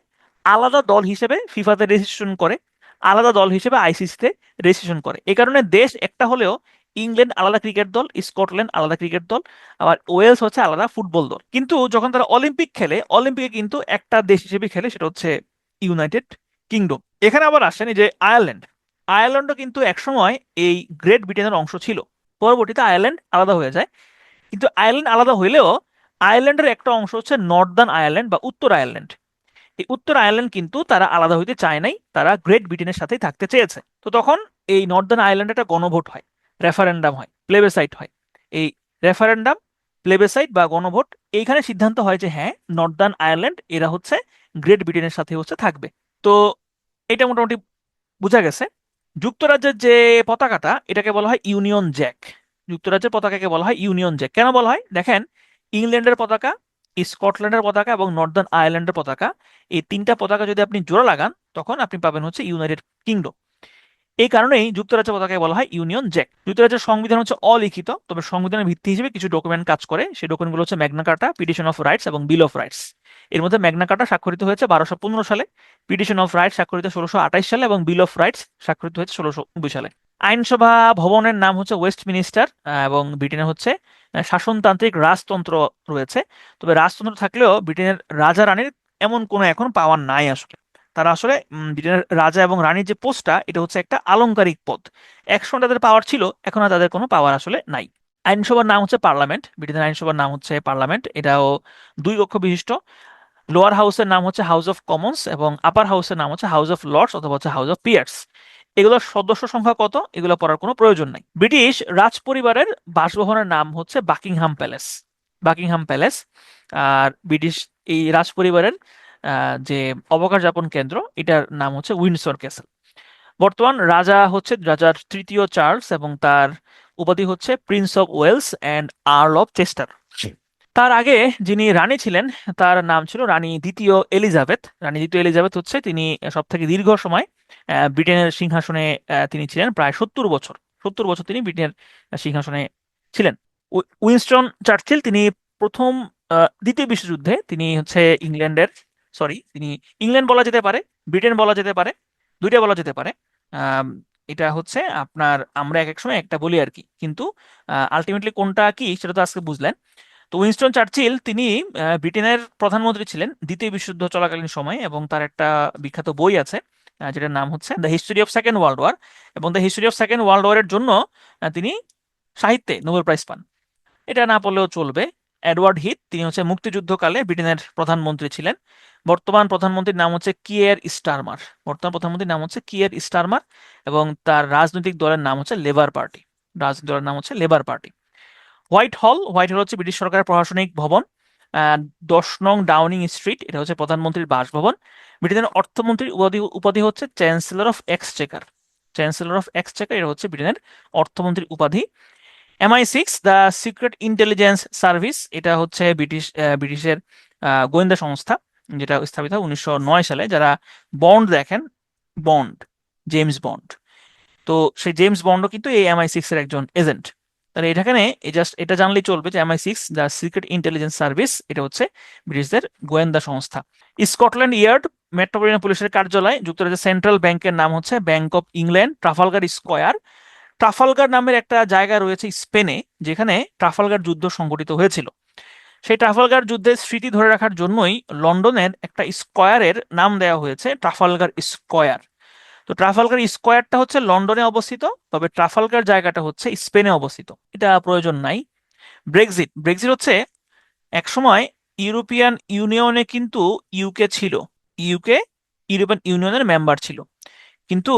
আলাদা দল হিসেবে ফিফাতে রেজিস্ট্রেশন করে, আলাদা দল হিসেবে আইসিসিতে রেজিস্ট্রেশন করে। এই কারণে দেশ একটা হলেও ইংল্যান্ড আলাদা ক্রিকেট দল, স্কটল্যান্ড আলাদা ক্রিকেট দল, আবার ওয়েলস হচ্ছে আলাদা ফুটবল দল। কিন্তু যখন তারা অলিম্পিক খেলে, অলিম্পিকে কিন্তু একটা দেশ হিসেবে খেলে, সেটা হচ্ছে ইউনাইটেড কিংডম। এখানে আবার আসেন এই যে আয়ারল্যান্ড। আয়ারল্যান্ডও কিন্তু একসময় এই গ্রেট ব্রিটেনের অংশ ছিল, পরবর্তীতে আয়ারল্যান্ড আলাদা হয়ে যায়। কিন্তু আয়ারল্যান্ড আলাদা হইলেও আয়ারল্যান্ডের একটা অংশ হচ্ছে নর্দার্ন আয়ারল্যান্ড বা উত্তর আয়ারল্যান্ড। এই উত্তর আয়ারল্যান্ড কিন্তু তারা আলাদা হইতে চায় নাই, তারা গ্রেট ব্রিটেনের সাথেই থাকতে চেয়েছে। তো তখন এই নর্দার্ন আয়ারল্যান্ডে একটা গণভোট হয়, রেফারেন্ডাম হয়, প্লেবেসাইট হয়। এই রেফারেন্ডাম, প্লেবেসাইট বা গণভোট, এইখানে সিদ্ধান্ত হয় যে হ্যাঁ, নর্দার্ন আয়ারল্যান্ড এরা হচ্ছে গ্রেট ব্রিটেনের সাথে হচ্ছে থাকবে। তো এটা মোটামুটি বোঝা গেছে। যুক্তরাজ্যের যে পতাকাটা এটাকে বলা হয় ইউনিয়ন জ্যাক। যুক্তরাজ্যের পতাকাকে বলা হয় ইউনিয়ন জ্যাক। কেন বলা হয়? দেখেন, ইংল্যান্ডের পতাকা, স্কটল্যান্ডের পতাকা এবং নর্দার্ন আয়ারল্যান্ডের পতাকা, এই তিনটা পতাকা যদি আপনি জোড়া লাগান তখন আপনি পাবেন হচ্ছে ইউনাইটেড কিংডম। এই কারণেই যুক্তরাজ্য পতাকাকে বলা হয় ইউনিয়ন জ্যাক। যুক্তরাজ্যের সংবিধান হচ্ছে অলিখিত, তবে সংবিধানের ভিত্তি হিসেবে কিছু ডকুমেন্ট কাজ করে। সেই ডকুমেন্টগুলো হচ্ছে ম্যাগনা কার্টা, পিটিশন অফ রাইটস এবং বিল অফ রাইটস। এর মধ্যে ম্যাগনা কার্টা স্বাক্ষরিত হয়েছে 1215 সালে, পিটিশন অফ রাইটস স্বাক্ষরিত 1628 সালে এবং বিল অফ রাইটস স্বাক্ষরিত হয়েছে 1690 সালে। আইনসভা ভবনের নাম হচ্ছে ওয়েস্টমিনিস্টার। এবং ব্রিটেনে হচ্ছে শাসনতান্ত্রিক রাজতন্ত্র রয়েছে। তবে রাজতন্ত্র থাকলেও ব্রিটেনের রাজা রানীর এমন কোনো এখন পাওয়ার নাই আসলে। তারা আসলে ব্রিটেনের রাজা এবং রানীর যে পোস্টটা এটা হচ্ছে একটা আলংকারিক পদ। একসময় তাদের পাওয়ার ছিল, এখন আর তাদের কোনো পাওয়ার আসলে নাই। আইনসভার নাম হচ্ছে পার্লামেন্ট। ব্রিটেনের আইনসভার নাম হচ্ছে পার্লামেন্ট। এটাও দুই কক্ষ বিশিষ্ট। লোয়ার হাউসের নাম হচ্ছে হাউস অফ কমন্স এবং আপার হাউসের নাম হচ্ছে হাউস অফ লর্ডস অথবা হচ্ছে হাউস অফ পিয়ার্স। এগুলোর সদস্য সংখ্যা কত এগুলো পড়ার কোনো প্রয়োজন নাই। ব্রিটিশ রাজ পরিবারের বাসভবনের নাম হচ্ছে বাকিংহাম প্যালেস। Buckingham Palace. আর ব্রিটিশ এই রাজ পরিবারের যে অবকাশ যাপন কেন্দ্র এটার নাম হচ্ছে উইন্ডসর ক্যাসেল। বর্তমান রাজা হচ্ছে রাজার তৃতীয় চার্লস এবং তার উপাধি হচ্ছে Prince of Wales and Earl of Chester. তার আগে যিনি রানী ছিলেন তার নাম ছিল রানী দ্বিতীয় এলিজাবেথ। রানী দ্বিতীয় এলিজাবেথ হচ্ছে তিনি সব থেকে দীর্ঘ সময় ব্রিটেনের সিংহাসনে তিনি ছিলেন, প্রায় 70 বছর। 70 বছর তিনি ব্রিটেনের সিংহাসনে ছিলেন। উইনস্টন চার্চিল তিনি প্রথম দ্বিতীয় বিশ্বযুদ্ধে তিনি হচ্ছে ইংল্যান্ডের সরি, তিনি ইংল্যান্ড বলা যেতে পারে, ব্রিটেন বলা যেতে পারে, দুইটা বলা যেতে পারে। আম, এটা হচ্ছে আপনার, আমরা এক এক সময় একটা বলি আর কি, কিন্তু আলটিমেটলি কোনটা কি সেটা তো আজকে বুঝলেন। তো উইনস্টন চার্চিল তিনি ব্রিটেনের প্রধানমন্ত্রী ছিলেন দ্বিতীয় বিশ্বযুদ্ধ চলাকালীন সময়, এবং তার একটা বিখ্যাত বই আছে যেটার নাম হচ্ছে the history of second world war. এবং the history of second world ওয়ারের জন্য তিনি সাহিত্যে নোবেল প্রাইজ পান। এটা না পড়লেও চলবে। এডওয়ার্ড হিথ, তিনি হচ্ছে মুক্তিযুদ্ধকালে ব্রিটেনের প্রধানমন্ত্রী ছিলেন। বর্তমান প্রধানমন্ত্রীর নাম হচ্ছে কিয়ের স্টারমার। বর্তমান প্রধানমন্ত্রীর নাম হচ্ছে কিয়ের স্টারমার, এবং তার রাজনৈতিক দলের নাম হচ্ছে লেবার পার্টি। রাজনৈতিক দলের নাম হচ্ছে লেবার পার্টি। হোয়াইট হল, হোয়াইট হল হচ্ছে ব্রিটিশ সরকারের প্রশাসনিক ভবন। 10 নং ডাউনিং স্ট্রিট, এটা হচ্ছে প্রধানমন্ত্রীর বাসভবন। ব্রিটেনের অর্থমন্ত্রীর উপাধি উপাধি হচ্ছে chancellor of Exchequer. Chancellor of Exchequer, এটা হচ্ছে ব্রিটেনের অর্থমন্ত্রীর উপাধি। MI6, the secret intelligence service, এটা হচ্ছে ব্রিটিশের গোয়েন্দা সংস্থা, যেটা স্থাপিত হয় 1909 সালে। যারা বন্ড দেখেন, বন্ড, জেমস বন্ড, তো সেই জেমস বন্ডও কিন্তু এই MI6 এর একজন এজেন্ট। তাহলে এখানে জাস্ট এটা জানলেই চলবে যে MI6, the secret intelligence service, এটা হচ্ছে ব্রিটিশদের গোয়েন্দা সংস্থা। স্কটল্যান্ড ইয়ার্ড, মেট্রোপলিটন পুলিশের কার্যালয়। যুক্তরাজ্যের সেন্ট্রাল ব্যাংকের নাম হচ্ছে bank of England. Trafalgar square, Trafalgar নামের একটা জায়গা রয়েছে স্পেনে, যেখানে ট্রাফালগার যুদ্ধ সংঘটিত হয়েছিল। সেই ট্রাফালগার যুদ্ধের স্মৃতি ধরে রাখার জন্যই লন্ডনের একটা স্কোয়ারের নাম দেওয়া হয়েছে ট্রাফালগার স্কোয়ার। তো ট্রাফালগার স্কোয়ারটা হচ্ছে লন্ডনে অবস্থিত, তবে ট্রাফালগার জায়গাটা হচ্ছে স্পেনে অবস্থিত। এটা প্রয়োজন নাই। ব্রেক্সিট, ব্রেক্সিট হচ্ছে একসময় ইউরোপিয়ান ইউনিয়নে কিন্তু ইউকে ছিল, ইউকে ইউরোপিয়ান ইউনিয়নের মেম্বার ছিল, কিন্তু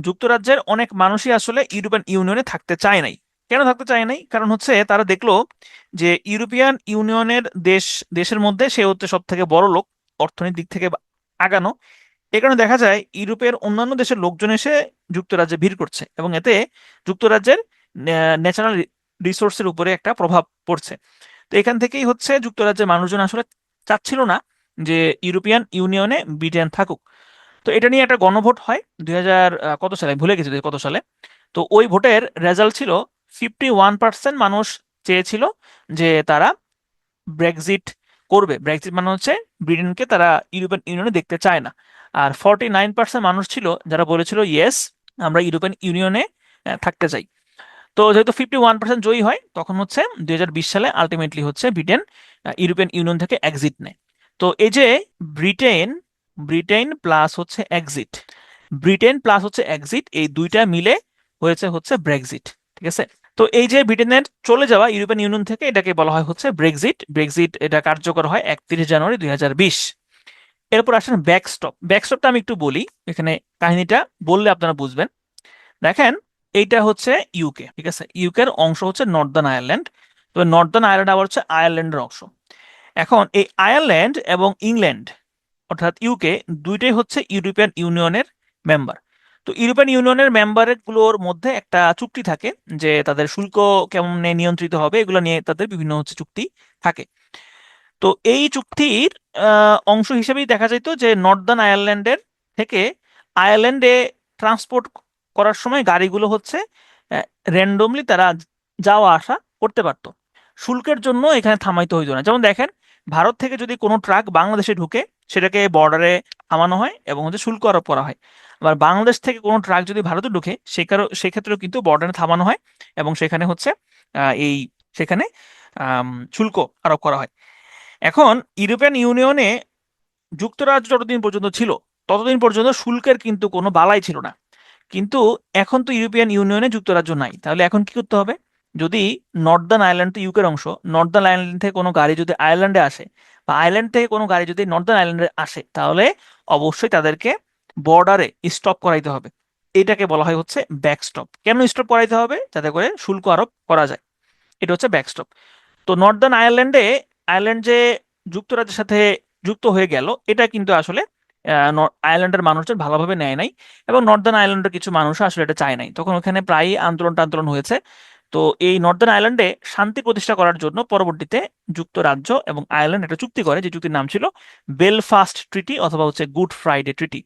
যুক্তরাজ্যের অনেক মানুষই আসলে ইউরোপিয়ান ইউনিয়নে থাকতে চায় নাই। কেন থাকতে চায় নাই? কারণ হচ্ছে তারা দেখলো যে ইউরোপিয়ান ইউনিয়নের দেশের মধ্যে সে হচ্ছে সব থেকে বড় লোক, অর্থনৈতিক দিক থেকে আগানো। এ কারণে দেখা যায় ইউরোপের অন্যান্য দেশের লোকজন এসে যুক্তরাজ্যে ভিড় করছে, এবং এতে যুক্তরাজ্যের ন্যাচারাল রিসোর্সের উপরে একটা প্রভাব পড়ছে। তো এখান থেকেই হচ্ছে যুক্তরাজ্যের মানুষজন আসলে চাচ্ছিল না যে ইউরোপিয়ান ইউনিয়নে ব্রিটেন থাকুক। তো এটা নিয়ে একটা গণভোট হয় 2000 কত সালে আমি ভুলে গেছি, কত সালে। তো ওই ভোটের রেজাল্ট ছিল 51% মানুষ চেয়েছিল যে তারা ব্রেক্সিট করবে। ব্রেক্সিট মানে হচ্ছে ব্রিটেনকে তারা ইউরোপিয়ান ইউনিয়নে দেখতে চায় না। আর 49% মানুষ ছিল যারা বলেছিল ইয়েস, আমরা ইউরোপিয়ান ইউনিয়নে থাকতে চাই। তো যেহেতু 51% জয়ী হয়, তখন হচ্ছে 2020 সালে আলটিমেটলি হচ্ছে ব্রিটেন ইউরোপিয়ান ইউনিয়ন থেকে এক্সিট নেয়। তো এই যে ব্রিটেন, ব্রিটেন প্লাস হচ্ছে এক্সিট, ব্রিটেন প্লাস হচ্ছে এক্সিট, এই দুইটা মিলে হয়েছে হচ্ছে ব্রেক্সিট। ঠিক আছে? তো এই যে ব্রিটেনের চলে যাওয়া ইউরোপিয়ান ইউনিয়ন থেকে, এটাকে বলা হয় হচ্ছে ব্রেক্সিট। ব্রেক্সিট এটা কার্যকর হয় 31 জানুয়ারি 2020। এরপর আসেন ব্যাকস্টপ। ব্যাকস্টপটা আমি একটু বলি, এখানে কাহিনীটা বললে আপনারা বুঝবেন। দেখেন, এইটা হচ্ছে ইউকে, ঠিক আছে? ইউকের অংশ হচ্ছে নর্দার্ন আয়ারল্যান্ড, তবে নর্দার্ন আয়ারল্যান্ড আবার হচ্ছে আয়ারল্যান্ডের অংশ। এখন এই আয়ারল্যান্ড এবং ইংল্যান্ড, অর্থাৎ ইউকে, দুইটাই হচ্ছে ইউরোপিয়ান ইউনিয়নের মেম্বার। তো ইউরোপিয়ান ইউনিয়নের মেম্বারগুলোর মধ্যে একটা চুক্তি থাকে যে তাদের শুল্ক কেমনে নিয়ন্ত্রিত হবে, এগুলো নিয়ে তাদের বিভিন্ন হচ্ছে চুক্তি থাকে। তো এই চুক্তির অংশ হিসেবেই দেখা যেত যে নর্দার্ন আয়ারল্যান্ডের থেকে আয়ারল্যান্ডে ট্রান্সপোর্ট করার সময় গাড়িগুলো হচ্ছে র্যান্ডমলি তারা যাওয়া আসা করতে পারতো। শুল্কের জন্য এখানে থামাইতে হইতো না। যেমন দেখেন, ভারত থেকে যদি কোনো ট্রাক বাংলাদেশে ঢুকে, সেটাকে বর্ডারে থামানো হয় এবং হচ্ছে শুল্ক আরোপ করা হয়। আবার বাংলাদেশ থেকে কোনো ট্রাক যদি ভারতে ঢুকে, সেক্ষেত্রেও কিন্তু বর্ডারে থামানো হয় এবং সেখানে হচ্ছে এই সেখানে শুল্ক আরোপ করা হয়। এখন ইউরোপিয়ান ইউনিয়নে যুক্তরাজ্য যতদিন পর্যন্ত ছিল, ততদিন পর্যন্ত শুল্কের কিন্তু কোনো বালাই ছিল না। কিন্তু এখন তো ইউরোপিয়ান ইউনিয়নে যুক্তরাজ্য নাই, তাহলে এখন কি করতে হবে? যদি নর্দার্ন আয়ারল্যান্ড তো ইউকের অংশ, নর্দার্ন আয়ারল্যান্ড থেকে কোনো গাড়ি যদি আয়ারল্যান্ডে আসে, বা আয়ারল্যান্ড থেকে কোনো গাড়ি যদি নর্দার্ন আয়ারল্যান্ডে আসে, তাহলে অবশ্যই তাদেরকে বর্ডারে স্টপ করাইতে হবে। এটাকে বলা হয় হচ্ছে ব্যাকস্টপ। কেন স্টপ করাইতে হবে? যাতে করে শুল্ক আরোপ করা যায়। এটা হচ্ছে ব্যাকস্টপ। তো নর্দার্ন আয়ারল্যান্ডে, আয়ারল্যান্ড যে যুক্তরাজ্যের সাথে যুক্ত হয়ে গেল, এটা কিন্তু আসলে আয়ারল্যান্ডের মানুষজন ভালোভাবে নেয় নাই, এবং নর্দার্ন আয়ারল্যান্ডের কিছু মানুষ আসলে এটা চায় নাই। তখন ওখানে প্রায়ই আন্দোলন টান্দোলন হয়েছে। তো এই নর্দার্ন আয়ারল্যান্ডে শান্তি প্রতিষ্ঠা করার জন্য পরবর্তীতে যুক্তরাজ্য এবং আয়ারল্যান্ড একটা চুক্তি করে, যে চুক্তির নাম ছিল বেলফাস্ট ট্রিটি অথবা হচ্ছে গুড ফ্রাইডে ট্রিটি।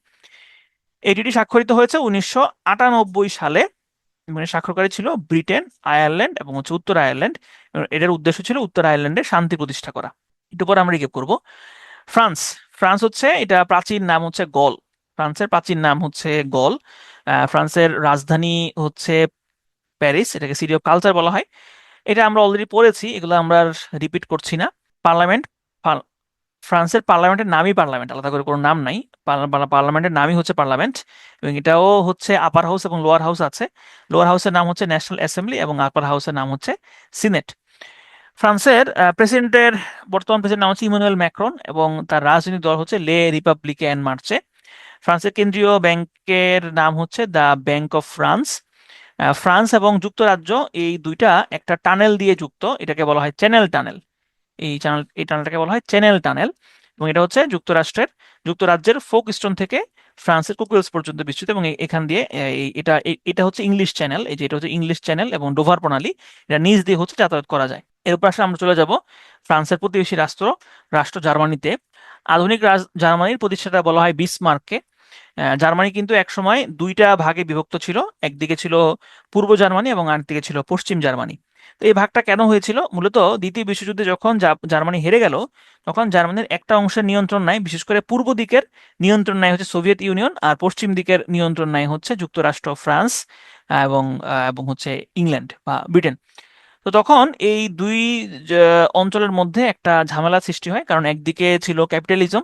এই ট্রিটি স্বাক্ষরিত হয়েছে 1998 সালে। মানে স্বাক্ষরকারী ছিল ব্রিটেন, আয়ারল্যান্ড এবং হচ্ছে উত্তর আয়ারল্যান্ড। এটার উদ্দেশ্য ছিল উত্তর আয়ারল্যান্ডে শান্তি প্রতিষ্ঠা করা। একটু পরে আমরা রিক্যাপ করবো। ফ্রান্স ফ্রান্স হচ্ছে, এটা প্রাচীন নাম হচ্ছে গল। ফ্রান্সের প্রাচীন নাম হচ্ছে গল। ফ্রান্সের রাজধানী হচ্ছে প্যারিস, এটাকে সিটি অফ কালচার বলা হয়। এটা আমরা অলরেডি পড়েছি, এগুলো আমরা রিপিট করছি না। পার্লামেন্ট, ফ্রান্সের পার্লামেন্টের নামই পার্লামেন্ট, আলাদা করে কোনো নাম নাই। পার্লামেন্টের নামই হচ্ছে পার্লামেন্ট, এবং এটাও হচ্ছে আপার হাউস এবং লোয়ার হাউস আছে। লোয়ার হাউসের নাম হচ্ছে ন্যাশনাল অ্যাসেম্বলি এবং আপার হাউসের নাম হচ্ছে সিনেট। ফ্রান্সের প্রেসিডেন্টের বর্তমান প্রেসিডেন্ট নাম হচ্ছে ইমানুয়েল ম্যাক্রন, এবং তার রাজনৈতিক দল হচ্ছে লে রিপাবলিকান মার্চে। ফ্রান্সের কেন্দ্রীয় ব্যাংকের নাম হচ্ছে the bank of France. France এবং যুক্তরাজ্য এই দুইটা একটা টানেল দিয়ে যুক্ত, এটাকে বলা হয় চ্যানেল টানেল। এই টানেলটাকে বলা হয় চ্যানেল টানেল, এবং এটা হচ্ছে যুক্তরাজ্যের ফোকস্টোন থেকে ফ্রান্সের কুকুলস পর্যন্ত বিস্তৃত, এবং এখান দিয়ে এটা হচ্ছে ইংলিশ চ্যানেল। এই যে এটা হচ্ছে ইংলিশ চ্যানেল এবং ডোভার প্রণালী, এটা নিচ দিয়ে হচ্ছে যাতায়াত করা যায়। এরপর আসলে আমরা চলে যাব ফ্রান্সের প্রতিবেশী রাষ্ট্র জার্মানিতে। আধুনিক জার্মানির প্রতিষ্ঠাতা বলা হয় বিসমার্ককে। জার্মানি কিন্তু একসময় দুইটা ভাগে বিভক্ত ছিল, একদিকে ছিল পূর্ব জার্মানি এবং আরেকদিকে ছিল পশ্চিম জার্মানি। তো এই ভাগটা কেন হয়েছিল? মূলত দ্বিতীয় বিশ্বযুদ্ধে যখন জার্মানি হেরে গেল, তখন জার্মানির একটা অংশের নিয়ন্ত্রণ নেয়, বিশেষ করে পূর্ব দিকের নিয়ন্ত্রণ নেয় হচ্ছে সোভিয়েত ইউনিয়ন, আর পশ্চিম দিকের নিয়ন্ত্রণ নেয় হচ্ছে যুক্তরাষ্ট্র, ফ্রান্স এবং হচ্ছে ইংল্যান্ড বা ব্রিটেন। তো তখন এই দুই অঞ্চলের মধ্যে একটা ঝামেলা সৃষ্টি হয়, কারণ একদিকে ছিল ক্যাপিটালিজম,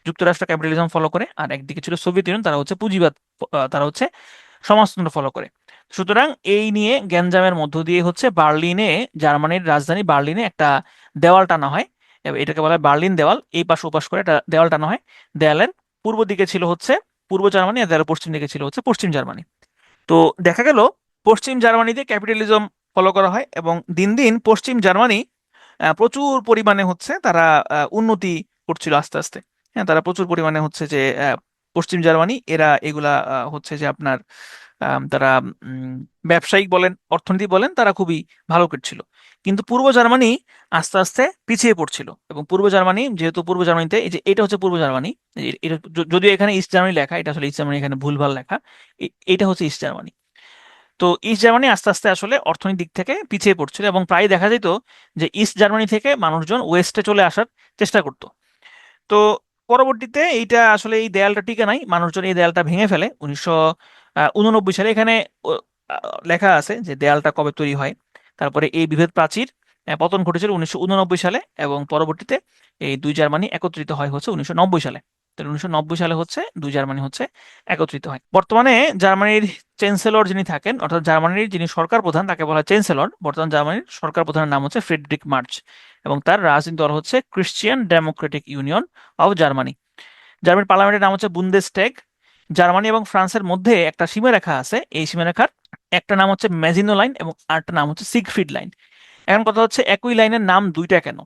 যুক্তরাষ্ট্র ক্যাপিটালিজম ফলো করে, আর একদিকে ছিল সোভিয়েত ইউনিয়ন, তারা হচ্ছে পুঁজিবাদ, তারা হচ্ছে সমাজতন্ত্র ফলো করে। সুতরাং এই নিয়ে গ্যাঞ্জামের মধ্য দিয়ে হচ্ছে বার্লিনে, জার্মানির রাজধানী বার্লিনে একটা দেওয়াল টানা হয়। এটাকে বলা হয় বার্লিন দেওয়াল। এই পাশ ওপাশ করে একটা দেওয়াল টানা হয়। দেয়ালের পূর্ব দিকে ছিল হচ্ছে পূর্ব জার্মানি, আর দেয়ালের পশ্চিম দিকে ছিল হচ্ছে পশ্চিম জার্মানি। তো দেখা গেল পশ্চিম জার্মানিতে ক্যাপিটালিজম ফলো করা হয়, এবং দিন দিন পশ্চিম জার্মানি প্রচুর পরিমাণে হচ্ছে তারা উন্নতি করছিল আস্তে আস্তে। হ্যাঁ, তারা প্রচুর পরিমাণে হচ্ছে যে পশ্চিম জার্মানি এরা এগুলা হচ্ছে যে আপনার তারা উম, ব্যবসায়িক বলেন, অর্থনীতি বলেন, তারা খুবই ভালো করছিল। কিন্তু পূর্ব জার্মানি আস্তে আস্তে পিছিয়ে পড়ছিল, এবং পূর্ব জার্মানি যেহেতু পূর্ব জার্মানিতে, এই যে এটা হচ্ছে পূর্ব জার্মানি, এটা যদিও এখানে ইস্ট জার্মানি লেখা, এটা আসলে ইস্ট জার্মানি, এখানে ভুলভাল লেখা। এটা হচ্ছে ইস্ট জার্মানি। তো ইস্ট জার্মানি আস্তে আস্তে আসলে অর্থনৈতিক দিক থেকে পিছিয়ে পড়ছিল, এবং প্রায় দেখা যেত যে ইস্ট জার্মানি থেকে মানুষজন ওয়েস্টে চলে আসার চেষ্টা করতো। তো পরবর্তীতে এইটা আসলে এই দেয়ালটা টিকে নাই, মানুষজন এই দেয়ালটা ভেঙে ফেলে 1989 সালে। এখানে লেখা আছে যে দেয়ালটা কবে তৈরি হয়। তারপরে এই বিভেদ প্রাচীর পতন ঘটেছিল 1989 সালে, এবং পরবর্তীতে এই দুই জার্মানি একত্রিত হয় হচ্ছে 1990 সালে। তাহলে 1990 সালে হচ্ছে দুই জার্মানি হচ্ছে একত্রিত হয়। বর্তমানে জার্মানির চ্যান্সেলর যিনি থাকেন, অর্থাৎ জার্মানির যিনি সরকার প্রধান, তাকে বলা হয় চ্যান্সেলর। বর্তমান জার্মানির সরকার প্রধানের নাম হচ্ছে ফ্রেডরিক মার্চ, এবং তার রাজনৈতিক দল হচ্ছে Christian Democratic Union of Germany. জার্মানির পার্লামেন্টের নাম হচ্ছে বুন্দেসট্যাগ। জার্মানি এবং ফ্রান্সের মধ্যে একটা সীমারেখা আছে, এই সীমারেখার একটা নাম হচ্ছে ম্যাজিনো লাইন এবং আরেকটা নাম হচ্ছে সিগফ্রিড লাইন। এখন কথা হচ্ছে একই লাইনের নাম দুইটা কেন?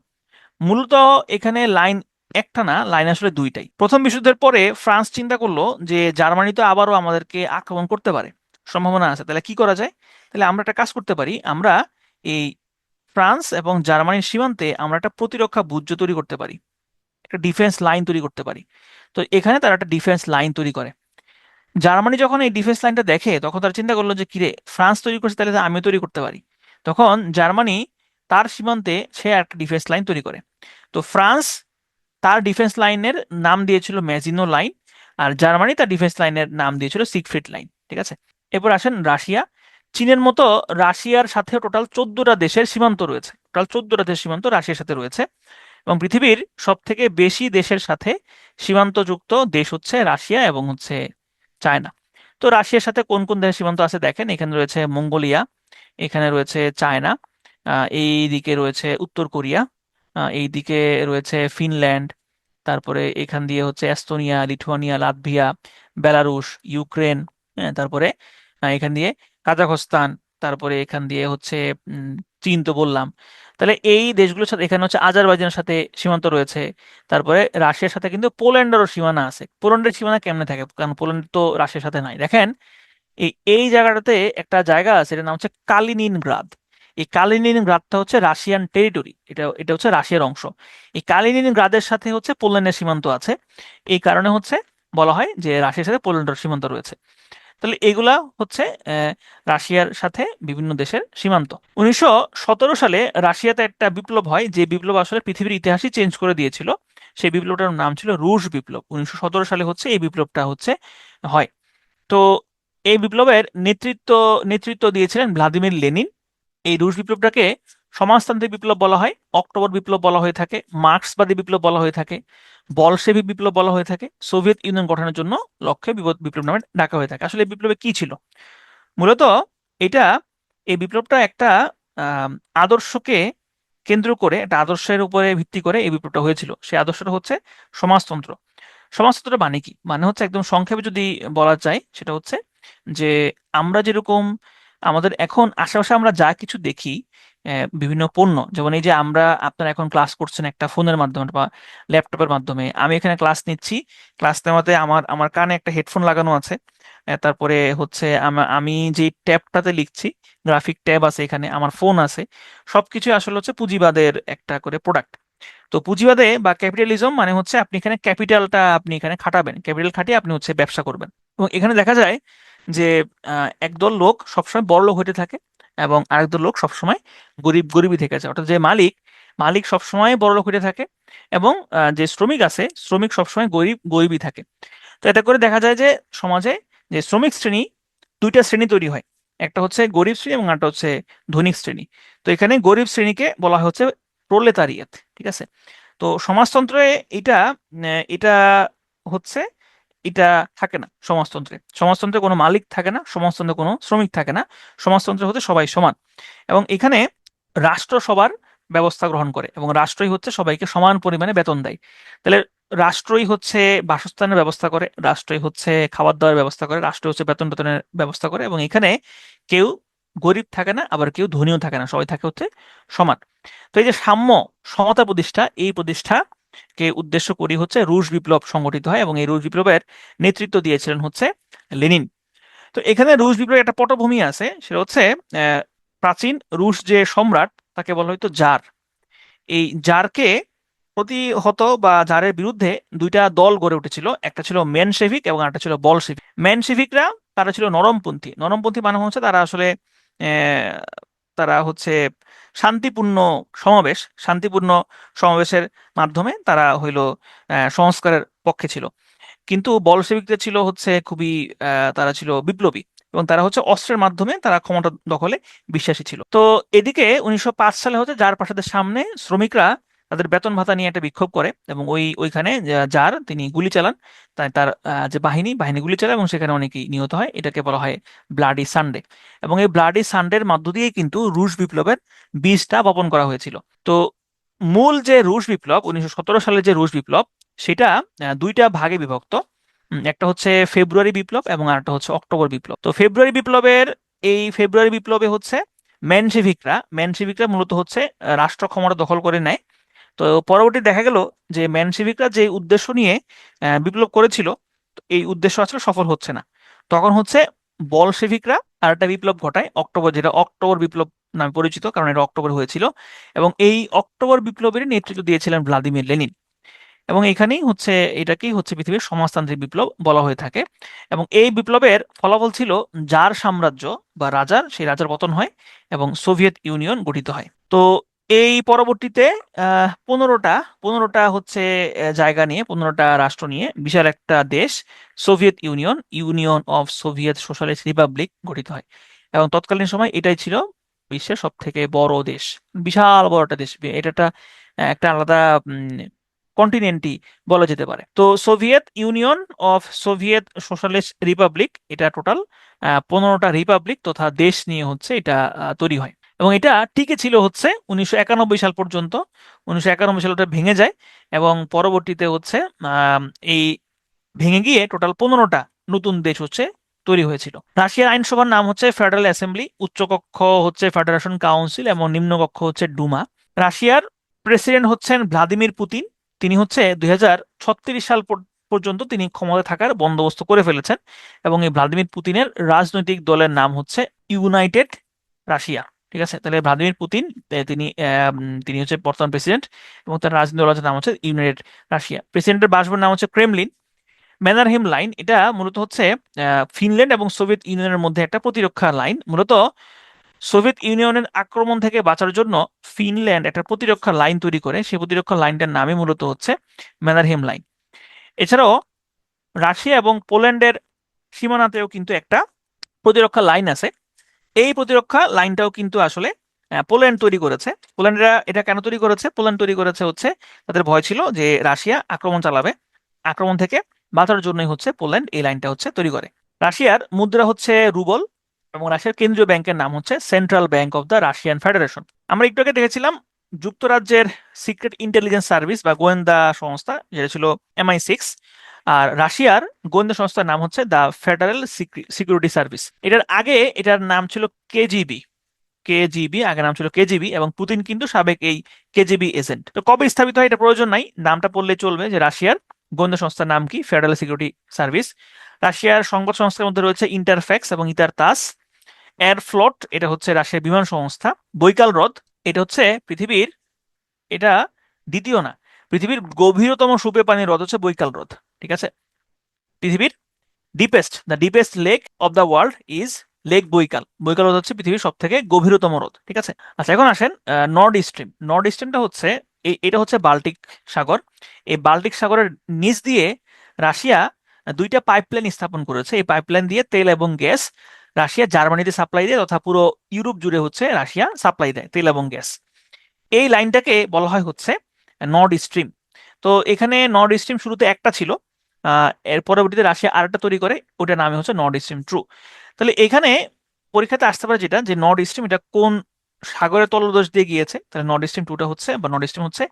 মূলত এখানে লাইন একটা না, লাইন আসলে দুইটাই। প্রথম বিশ্বযুদ্ধের পরে ফ্রান্স চিন্তা করলো যে জার্মানি তো আবারও আমাদেরকে আক্রমণ করতে পারে, সম্ভাবনা আছে, তাহলে কি করা যায়? তাহলে আমরা একটা কাজ করতে পারি, আমরা এই ফ্রান্স এবং জার্মানির সীমান্তে আমরা একটা প্রতিরক্ষা বুর্জ তৈরি করতে পারি, একটা ডিফেন্স লাইন তৈরি করতে পারি। তো এখানে তারা একটা ডিফেন্স লাইন তৈরি করে। জার্মানি যখন এই ডিফেন্স লাইনটা দেখে, তখন তারা চিন্তা করলো যে কিরে, ফ্রান্স তৈরি করছে, তাহলে তো আমিও তৈরি করতে পারি। তখন জার্মানি তার সীমান্তে সে একটা ডিফেন্স লাইন তৈরি করে। তো ফ্রান্স তার ডিফেন্স লাইনের নাম দিয়েছিল ম্যাজিনো লাইন, আর জার্মানি তার ডিফেন্স লাইনের নাম দিয়েছিল সিগফ্রিড লাইন। ঠিক আছে। এরপর আসেন রাশিয়া। চীনের মতো রাশিয়ার সাথে টোটাল 14টা দেশের সীমান্ত রয়েছে, টোটাল 14টা দেশের সীমান্ত রাশিয়ার সাথে রয়েছে, এবং পৃথিবীর সব থেকে বেশি দেশের সাথে সীমান্তযুক্ত দেশ হচ্ছে রাশিয়া এবং হচ্ছে চায়না। তো রাশিয়ার সাথে কোন কোন দেশের সীমান্ত আছে দেখেন, এখানে রয়েছে মঙ্গোলিয়া, এখানে রয়েছে চায়না, এই দিকে রয়েছে উত্তর কোরিয়া, এই দিকে রয়েছে ফিনল্যান্ড, তারপরে এখান দিয়ে হচ্ছে Estonia, Lithuania, Latvia, Belarus, Ukraine, হ্যাঁ, তারপরে এখান দিয়ে কাজাখস্তান, তারপরে এখান দিয়ে হচ্ছে উম, চীন তো বললাম। তাহলে এই দেশগুলোর সাথে এখানে হচ্ছে আজারবাইজানের সাথে সীমান্ত রয়েছে। তারপরে রাশিয়ার সাথে কিন্তু পোল্যান্ডেরও সীমানা আছে। পোল্যান্ডের সীমানা কেমনে থাকে, কারণ পোল্যান্ড তো রাশিয়ার সাথে নাই। দেখেন এই জায়গাটাতে একটা জায়গা আছে, এটার নাম হচ্ছে কালিনিনগ্রাদ। এই কালিনিনগ্রাদটা হচ্ছে রাশিয়ান টেরিটরি, এটা এটা হচ্ছে রাশিয়ার অংশ। এই কালিনিনগ্রাদের সাথে হচ্ছে পোল্যান্ডের সীমান্ত আছে। এই কারণে হচ্ছে বলা হয় যে রাশিয়ার সাথে পোল্যান্ডের সীমান্ত রয়েছে। তাহলে এগুলা হচ্ছে রাশিয়ার সাথে বিভিন্ন দেশের সীমান্ত। 1917 সালে রাশিয়াতে একটা বিপ্লব হয়, যে বিপ্লব আসলে পৃথিবীর ইতিহাসই চেঞ্জ করে দিয়েছিল। সেই বিপ্লবটার নাম ছিল রুশ বিপ্লব। 1917 সালে হচ্ছে এই বিপ্লবটা হচ্ছে হয়। তো এই বিপ্লবের নেতৃত্ব দিয়েছিলেন ভ্লাদিমির লেনিন। এই রুশ বিপ্লবটাকে সমাজতান্ত্রিক বিপ্লব বলা হয়, অক্টোবর বিপ্লব বলা হয়ে থাকে, মার্ক্সবাদী বিপ্লব বলা হয়ে থাকে, বলশেভিক বিপ্লব বলা হয়ে থাকে, সোভিয়েত ইউনিয়ন গঠনের জন্য লক্ষ্যে বিপ্লব নামে ডাকা হয়ে থাকে। আসলে এই বিপ্লবে কি ছিল মূলত? এটা এই বিপ্লবটা একটা আহ, আদর্শকে কেন্দ্র করে, একটা আদর্শের উপরে ভিত্তি করে এই বিপ্লবটা হয়েছিল। সেই আদর্শটা হচ্ছে সমাজতন্ত্র। সমাজতন্ত্র মানে কি? মানে হচ্ছে একদম সংক্ষেপে যদি বলা যায়, সেটা হচ্ছে যে আমরা যেরকম আমাদের এখন আশেপাশে আমরা যা কিছু দেখি, বিভিন্ন পণ্য, যেমন এই যে আমরা আপনারা এখন ক্লাস করছেন একটা ফোনের মাধ্যমে বা ল্যাপটপের মাধ্যমে, আমি এখানে ক্লাস নিচ্ছি। ক্লাস নেওয়াতে আমার আমার কানে একটা হেডফোন লাগানো আছে। তারপরে হচ্ছে আমি যে ট্যাবটাতে লিখছি, গ্রাফিক ট্যাব আছে, এখানে আমার ফোন আছে। সবকিছু আসলে হচ্ছে পুঁজিবাদের একটা করে প্রোডাক্ট। তো পুঁজিবাদে বা ক্যাপিটালিজম মানে হচ্ছে আপনি এখানে ক্যাপিটালটা আপনি এখানে খাটাবেন, ক্যাপিটাল খাটিয়ে আপনি হচ্ছে ব্যবসা করবেন। এবং এখানে দেখা যায় যে একদল লোক সবসময় বড় লোক হতে থাকে এবং আরেকদল লোক সবসময় গরিবই থেকে যায়। অর্থাৎ যে মালিক, মালিক সবসময় বড় লোক হতে থাকে এবং যে শ্রমিক আছে, শ্রমিক সবসময় গরিবই থাকে। তো এতে করে দেখা যায় যে সমাজে যে শ্রমিক শ্রেণী, দুইটা শ্রেণী তৈরি হয়। একটা হচ্ছে গরিব শ্রেণী এবং একটা হচ্ছে ধনিক শ্রেণী। তো এখানে গরিব শ্রেণীকে বলা হচ্ছে প্রলেতারিয়েত। ঠিক আছে? তো সমাজতন্ত্রে এটা এটা হচ্ছে এটা থাকে না। সমাজতন্ত্রে সমাজতন্ত্রে কোনো মালিক থাকে না, সমাজতন্ত্রে কোনো শ্রমিক থাকে না। সমাজতন্ত্রে হচ্ছে সবাই সমান। এবং এখানে রাষ্ট্র সবার ব্যবস্থা গ্রহণ করে এবং রাষ্ট্রই হচ্ছে সবাইকে সমান পরিমাণে বেতন দেয়। তাহলে রাষ্ট্রই হচ্ছে বাসস্থানের ব্যবস্থা করে, রাষ্ট্রই হচ্ছে খাবার দাবার ব্যবস্থা করে, রাষ্ট্র হচ্ছে বেতনের ব্যবস্থা করে। এবং এখানে কেউ গরিব থাকে না, আবার কেউ ধনীও থাকে না, সবাই থাকে হচ্ছে সমান। তো এই যে সাম্য, সমতা প্রতিষ্ঠা, এই প্রতিষ্ঠাকে উদ্দেশ্য করি হচ্ছে রুশ বিপ্লব সংগঠিত হয় এবং এই রুশ বিপ্লবের নেতৃত্ব দিয়েছিলেন হচ্ছে লেনিন। তো এখানে রুশ বিপ্লবের একটা পটভূমি আছে, সেটা হচ্ছে আহ, প্রাচীন রুশ যে সম্রাট, তাকে বলা হয়তো জার। এই জারকে প্রতিহত বা জারের বিরুদ্ধে দুইটা দল গড়ে উঠেছিল, একটা ছিল মেনশেভিক এবং একটা ছিল বলশেভিক। মেনশেভিকরা তারা ছিল নরমপন্থী। নরমপন্থী মানে হচ্ছে তারা আসলে আহ, তারা হচ্ছে শান্তিপূর্ণ সমাবেশ, শান্তিপূর্ণ সমাবেশের মাধ্যমে তারা হইলো সংস্কারের পক্ষে ছিল। কিন্তু বলশেবিকরা ছিল হচ্ছে খুবই তারা ছিল বিপ্লবী এবং তারা হচ্ছে অস্ত্রের মাধ্যমে তারা ক্ষমতা দখলে বিশ্বাসী ছিল। তো এদিকে 1905 সালে হচ্ছে জার প্রাসাদের সামনে শ্রমিকরা তাদের বেতন ভাতা নিয়ে একটা বিক্ষোভ করে এবং ওইখানে জার তিনি গুলি চালান। তাই তার যে বাহিনী গুলি চালায় এবং সেখানে অনেকেই নিহত হয়। এটাকে বলা হয় ব্লাডি সানডে। এবং এই ব্লাডি সানডের মধ্য দিয়েই কিন্তু রুশ বিপ্লবের বীজটা বপন করা হয়েছিল। তো মূল যে রুশ বিপ্লব, 1917 সালের যে রুশ বিপ্লব, সেটা দুইটা ভাগে বিভক্ত। একটা হচ্ছে ফেব্রুয়ারি বিপ্লব এবং আরেকটা হচ্ছে অক্টোবর বিপ্লব। তো ফেব্রুয়ারি বিপ্লবে হচ্ছে মেনশেভিকরা মূলত হচ্ছে রাষ্ট্র ক্ষমতা দখল করে নেয়। তো পরবর্তী দেখা গেল যে মেনশেভিকরা যে উদ্দেশ্য নিয়ে বিপ্লব করেছিল, তো এই উদ্দেশ্য আসলে সফল হচ্ছে না। তখন হচ্ছে বলশেভিকরা আরেকটা বিপ্লব ঘটায় অক্টোবর, যেটা অক্টোবর বিপ্লব নামে পরিচিত, কারণ এটা অক্টোবর হয়েছিল। এবং এই অক্টোবর বিপ্লবের নেতৃত্ব দিয়েছিলেন ভ্লাদিমির লেনিন। এবং এখানেই হচ্ছে এটাকেই হচ্ছে পৃথিবীর সমাজতান্ত্রিক বিপ্লব বলা হয়ে থাকে। এবং এই বিপ্লবের ফলাফল ছিল জার সাম্রাজ্য বা সেই রাজার পতন হয় এবং সোভিয়েত ইউনিয়ন গঠিত হয়। তো এই পরবর্তীতে 15টা হচ্ছে জায়গা নিয়ে, 15টা রাষ্ট্র নিয়ে বিশাল একটা দেশ Soviet union, union of Soviet socialist Republic গঠিত হয়। এবং তৎকালীন সময় এটাই ছিল বিশ্বের সব থেকে বড় দেশ, বিশাল বড় একটা দেশ। এটা একটা আলাদা কন্টিনেন্টই বলা যেতে পারে। তো Soviet union of Soviet socialist Republic, এটা টোটাল 15টা রিপাবলিক তথা দেশ নিয়ে হচ্ছে এটা তৈরি হয়। এবং এটা টিকে ছিল হচ্ছে 1991 সাল পর্যন্ত। 1991 সালে ওটা ভেঙে যায় এবং পরবর্তীতে হচ্ছে আম, এই ভেঙে গিয়ে টোটাল 15টা নতুন দেশ হচ্ছে তৈরি হয়েছিল। রাশিয়ার আইনসভার নাম হচ্ছে ফেডারেল অ্যাসেম্বলি, উচ্চকক্ষ হচ্ছে ফেডারেশন কাউন্সিল এবং নিম্নকক্ষ হচ্ছে ডুমা। রাশিয়ার প্রেসিডেন্ট হচ্ছেন ভ্লাদিমির পুতিন। তিনি হচ্ছে 2036 সাল পর্যন্ত তিনি ক্ষমতায় থাকার বন্দোবস্ত করে ফেলেছেন। এবং এই ভ্লাদিমির পুতিনের রাজনৈতিক দলের নাম হচ্ছে ইউনাইটেড রাশিয়া। ঠিক আছে? তাহলে ভ্লাদিমির পুতিন তিনি হচ্ছে বর্তমান প্রেসিডেন্ট এবং তার রাজনৈতিক দলের নাম হচ্ছে ইউনাইটেড রাশিয়া। প্রেসিডেন্টের বাসভবনের নাম হচ্ছে ক্রেমলিন। ম্যানারহিম লাইন, এটা মূলত হচ্ছে ফিনল্যান্ড এবং সোভিয়েত ইউনিয়নের মধ্যে একটা প্রতিরক্ষা লাইন। মূলত সোভিয়েত ইউনিয়নের আক্রমণ থেকে বাঁচার জন্য ফিনল্যান্ড একটা প্রতিরক্ষা লাইন তৈরি করে, সেই প্রতিরক্ষা লাইনটার নামই মূলত হচ্ছে ম্যানারহেম লাইন। এছাড়াও রাশিয়া এবং পোল্যান্ডের সীমানাতেও কিন্তু একটা প্রতিরক্ষা লাইন আছে। এই প্রতিরক্ষা লাইনটাও কিন্তু আসলে পোল্যান্ড তৈরি করেছে। পোল্যান্ডরা এটা কেন তৈরি করেছে? পোল্যান্ড তৈরি করেছে হচ্ছে তাদের ভয় ছিল যে রাশিয়া আক্রমণ চালাবে, আক্রমণ থেকে বাঁচার জন্যই হচ্ছে পোল্যান্ড এই লাইনটা হচ্ছে তৈরি করে। রাশিয়ার মুদ্রা হচ্ছে রুবল এবং রাশিয়ার কেন্দ্রীয় ব্যাংকের নাম হচ্ছে central bank of the Russian federation. আমরা একটু আগে দেখেছিলাম যুক্তরাজ্যের সিক্রেট ইন্টেলিজেন্স সার্ভিস বা গোয়েন্দা সংস্থা, যেটা ছিল MI6, আর রাশিয়ার গোয়েন্দা সংস্থার নাম হচ্ছে দ্য ফেডারেল সিকিউরিটি সার্ভিস। এটার আগে এটার নাম ছিল কেজিবি। আগে নাম ছিল কেজিবি, এবং পুতিন কিন্তু সাবেক এই কেজিবি এজেন্ট। তো কবে স্থাপিত হয় এটা প্রয়োজন নাই, নামটা পড়লে চলবে যে রাশিয়ার গোয়েন্দা সংস্থার নাম কি, ফেডারেল সিকিউরিটি সার্ভিস। রাশিয়ার সংবাদ সংস্থার মধ্যে রয়েছে ইন্টারফ্যাক্স এবং ইতারতাস। এয়ার ফ্লোট, এটা হচ্ছে রাশিয়ার বিমান সংস্থা। বৈকাল হ্রদ, এটা হচ্ছে পৃথিবীর, এটা দ্বিতীয় না, পৃথিবীর গভীরতম সুপে পানির হ্রদ হচ্ছে বৈকাল হ্রদ, ঠিক আছে। পৃথিবীর the deepest lake of the world is lake Baikal. Baikal হ্রদ হচ্ছে পৃথিবীর সব থেকে গভীরতম হ্রদ, ঠিক আছে। আচ্ছা, এখন আসেন নর্ড স্ট্রিম। নর্ড স্ট্রিমটা হচ্ছে এটা হচ্ছে বাল্টিক সাগর। এই বাল্টিক সাগরের নিচ দিয়ে রাশিয়া দুইটা পাইপলাইন স্থাপন করেছে। এই পাইপলাইন দিয়ে তেল এবং গ্যাস রাশিয়া জার্মানিতে সাপ্লাই দেয়, তথা পুরো ইউরোপ জুড়ে হচ্ছে রাশিয়া সাপ্লাই দেয় তেল এবং গ্যাস। এই লাইনটাকে বলা হয় হচ্ছে নর্ড স্ট্রিম। তো এখানে নর্ড স্ট্রিম শুরুতে একটা ছিল, এর পরবর্তীতে রাশিয়া আরেকটা তৈরি করে, ওটার নামে হচ্ছে নর্ড স্ট্রিম টু। তাহলে এখানে পরীক্ষাতে আসতে পারে যেটা, যে নর্ড স্ট্রিম এটা কোন সাগরের তলদেশ দিয়ে গিয়েছে। তাহলে নর্ড স্ট্রিম টুটা হচ্ছে, বা নর্ড স্ট্রিম হচ্ছে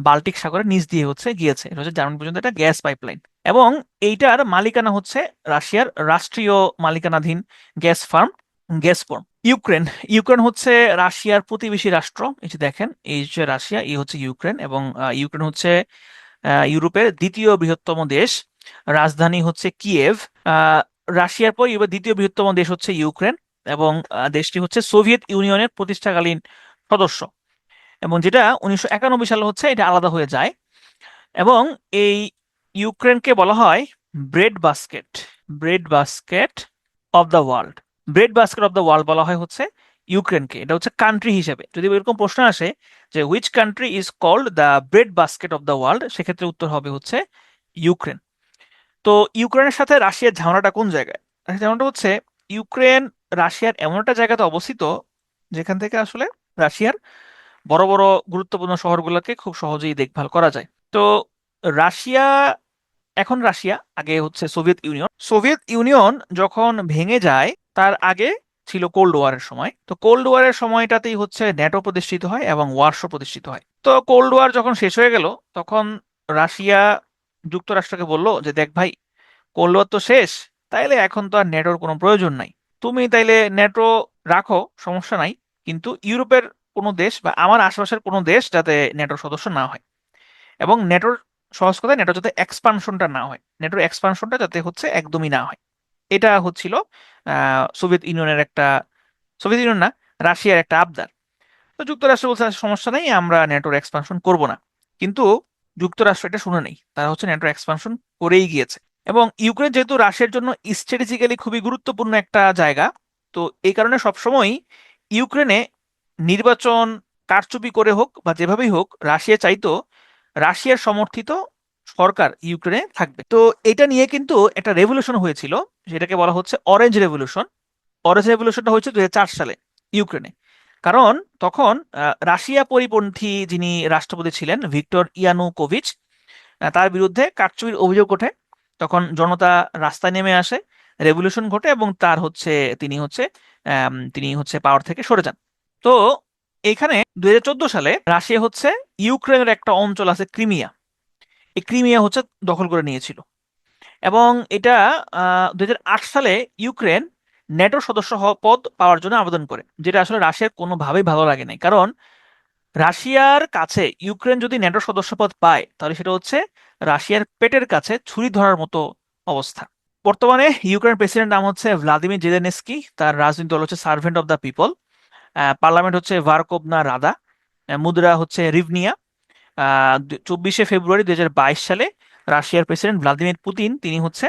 বাল্টিক সাগরের নিচ দিয়ে হচ্ছে গিয়েছে। এটা হচ্ছে জার্মানি পর্যন্ত একটা গ্যাস পাইপলাইন, এবং এইটার মালিকানা হচ্ছে রাশিয়ার রাষ্ট্রীয় মালিকানাধীন গ্যাস ফার্ম গ্যাসপ্রম। ইউক্রেন, ইউক্রেন হচ্ছে রাশিয়ার প্রতিবেশী রাষ্ট্র। এই যে দেখেন, এই হচ্ছে রাশিয়া, এই হচ্ছে ইউক্রেন, এবং ইউক্রেন হচ্ছে ইউরোপের দ্বিতীয় বৃহত্তম দেশ। রাজধানী হচ্ছে কিয়েভ। রাশিয়ার পর ইউরোপের দ্বিতীয় বৃহত্তম দেশ হচ্ছে ইউক্রেন, এবং দেশটি হচ্ছে সোভিয়েত ইউনিয়নের প্রতিষ্ঠাকালীন সদস্য, এবং যেটা 1991 সালে হচ্ছে এটা আলাদা হয়ে যায়। এবং এই ইউক্রেনকে বলা হয় bread basket, bread basket of the world. Bread basket of the world বলা হয় হচ্ছে ইউক্রেনকে। এটা হচ্ছে কান্ট্রি হিসেবে। যদি এরকম প্রশ্ন আসে যে which country is called the bread basket of the world, সেক্ষেত্রে উত্তর হবে হচ্ছে ইউক্রেন। তো ইউক্রেনের সাথে রাশিয়ার ঝামেলাটা কোন জায়গায়? ঝামেলাটা হচ্ছে ইউক্রেন রাশিয়ার এমন একটা জায়গাতে অবস্থিত যেখান থেকে আসলে রাশিয়ার বড় বড় গুরুত্বপূর্ণ শহরগুলোকে খুব সহজেই দেখভাল করা যায়। তো রাশিয়া, এখন রাশিয়া, আগে হচ্ছে সোভিয়েত ইউনিয়ন। সোভিয়েত ইউনিয়ন যখন ভেঙে যায় তার আগে ছিল কোল্ড ওয়ারের সময়। তো কোল্ড ওয়ারের সময়টাতেই হচ্ছে ন্যাটো প্রতিষ্ঠিত হয় এবং ওয়ারশো প্রতিষ্ঠিত হয়। তো কোল্ড ওয়ার যখন শেষ হয়ে গেল, তখন রাশিয়া যুক্তরাষ্ট্রকে বলল যে দেখ ভাই, কোল্ড ওয়ার তো শেষ, তাইলে এখন তো আর নেটোর কোনো প্রয়োজন নাই, তুমি তাইলে নেটো রাখো, সমস্যা নাই, কিন্তু ইউরোপের কোনো দেশ বা আমার আশেপাশের কোনো দেশ যাতে নেটোর সদস্য না হয়, এবং নেটোর, সহজ কথায় নেটোর যাতে এক্সপানশনটা না হয়, নেটোর এক্সপানশনটা যাতে হচ্ছে একদমই না হয়। এটা হচ্ছিল সোভিয়েত ইউনিয়নের একটা, সোভিয়েত ইউনিয়ন না, রাশিয়ার একটা আবদার। তো যুক্তরাষ্ট্র বলছে "আচ্ছা, সমস্যা নেই, আমরা নেটোর এক্সপানশন করব না"। কিন্তু যুক্তরাষ্ট্র এটা শুনে নেই, তারা হচ্ছে নেটোর এক্সপানশন করেই গিয়েছে। এবং ইউক্রেন যেহেতু রাশিয়ার জন্য স্ট্র্যাটেজিক্যালি খুবই গুরুত্বপূর্ণ একটা জায়গা, তো এই কারণে সবসময় ইউক্রেনে নির্বাচন কারচুপি করে হোক বা যেভাবেই হোক, রাশিয়া চাইতো রাশিয়ার সমর্থিত সরকার ইউক্রেনে থাকবে। তো এটা নিয়ে কিন্তু একটা রেভলিউশন হয়েছিল, যেটাকে বলা হচ্ছে অরেঞ্জ রেভলিউশন। অরেঞ্জ রেভলিউশনটা হয়েছে 2004 সালে ইউক্রেনে। কারণ তখন রাশিয়া পরিপন্থী যিনি রাষ্ট্রপতি ছিলেন, ভিক্টর ইয়ানুকোভিচ, তার বিরুদ্ধে কারচুপির অভিযোগ ওঠে। তখন জনতা রাস্তায় নেমে আসে, রেভলিউশন ঘটে, এবং তার হচ্ছে তিনি হচ্ছে পাওয়ার থেকে সরে যান। তো এখানে 2014 সালে রাশিয়া হচ্ছে ইউক্রেনের একটা অঞ্চল আছে ক্রিমিয়া, এই ক্রিমিয়া হচ্ছে দখল করে নিয়েছিল। এবং এটা 2008 সালে ইউক্রেন ন্যাটোর সদস্য পদ পাওয়ার জন্য আবেদন করে, যেটা আসলে রাশিয়ার কোনোভাবেই ভালো লাগে নাই। কারণ রাশিয়ার কাছে ইউক্রেন যদি ন্যাটো সদস্যপদ পায়, তাহলে সেটা হচ্ছে রাশিয়ার পেটের কাছে ছুরি ধরার মতো অবস্থা। বর্তমানে ইউক্রেন প্রেসিডেন্ট নাম হচ্ছে ভ্লাদিমির জেলেনস্কি, তার রাজনৈতিক দল হচ্ছে servant of the people, parliament হচ্ছে ভারকোভনা রাদা, মুদ্রা হচ্ছে রিভনিয়া। 24শে ফেব্রুয়ারি 2022 সালে রাশিয়ার প্রেসিডেন্ট ভ্লাদিমির পুতিন তিনি হচ্ছে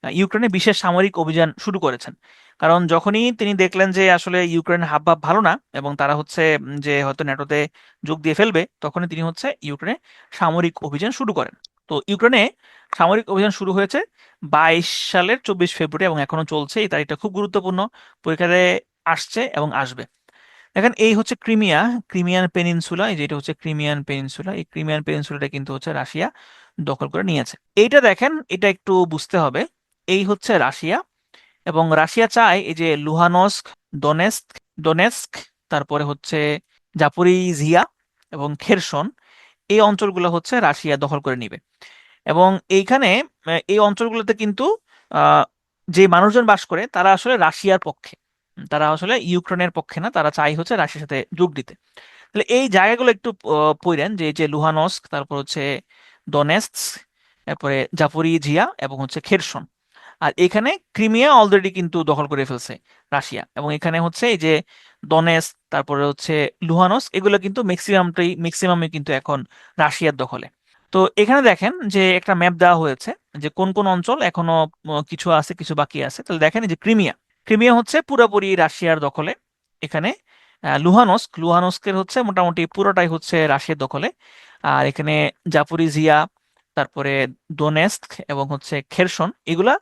ইউক্রেনে বিশেষ সামরিক অভিযান শুরু করেছেন। কারণ যখনই তিনি দেখলেন যে আসলে ইউক্রেনের হাবভাব ভালো না এবং তারা হচ্ছে যে হয়তো ন্যাটোতে যোগ দিয়ে ফেলবে, তখনই তিনি হচ্ছে ইউক্রেনে সামরিক অভিযান শুরু করেন। তো ইউক্রেনে সামরিক অভিযান শুরু হয়েছে 22 সালের 24 ফেব্রুয়ারি এবং এখনো চলছে। এই তারিখটা খুব গুরুত্বপূর্ণ, পরীক্ষাতে আসছে এবং আসবে। দেখেন এই হচ্ছে ক্রিমিয়া, ক্রিমিয়ান পেনিনসুলা, এই যেটা হচ্ছে ক্রিমিয়ান পেনিনসুলা। এই ক্রিমিয়ান পেনিনসুলাটা কিন্তু হচ্ছে রাশিয়া দখল করে নিয়েছে। এইটা দেখেন, এটা একটু বুঝতে হবে। এই হচ্ছে রাশিয়া, এবং রাশিয়া চায় এই যে লুহানস্ক, ডোনেস্ক ডোনেস্ক তারপরে হচ্ছে জাপোরিজিয়া এবং খেরসন, এই অঞ্চলগুলো হচ্ছে রাশিয়া দখল করে নিবে। এবং এইখানে এই অঞ্চলগুলোতে কিন্তু আহ, যে মানুষজন বাস করে তারা আসলে রাশিয়ার পক্ষে, তারা আসলে ইউক্রেনের পক্ষে না, তারা চাই হচ্ছে রাশিয়ার সাথে যোগ দিতে। তাহলে এই জায়গাগুলো একটু পড়েন, যে এই যে লুহানস্ক, তারপর হচ্ছে ডোনেস্ক, তারপরে জাপোরিজিয়া এবং হচ্ছে খেরসন। আর এখানে ক্রিমিয়া অলরেডি কিন্তু দখল করে ফেলছে রাশিয়া, এবং এখানে হচ্ছে এই যে ডনেস্ক, তারপরে হচ্ছে লুহানস্ক, এগুলো কিন্তু ম্যাক্সিমামই কিন্তু এখন রাশিয়ার দখলে। তো এখানে দেখেন যে একটা ম্যাপ দেওয়া হয়েছে যে কোন কোন অঞ্চল এখনো কিছু আছে, কিছু বাকি আছে। তাহলে দেখেন এই যে ক্রিমিয়া, ক্রিমিয়া হচ্ছে পুরোপুরি রাশিয়ার দখলে। এখানে লুহানস্কের হচ্ছে মোটামুটি পুরোটাই হচ্ছে রাশিয়ার দখলে। আর এখানে জাপোরিজিয়া, তারপরে দোনেস্ক এবং হচ্ছে খেরসন, এগুলা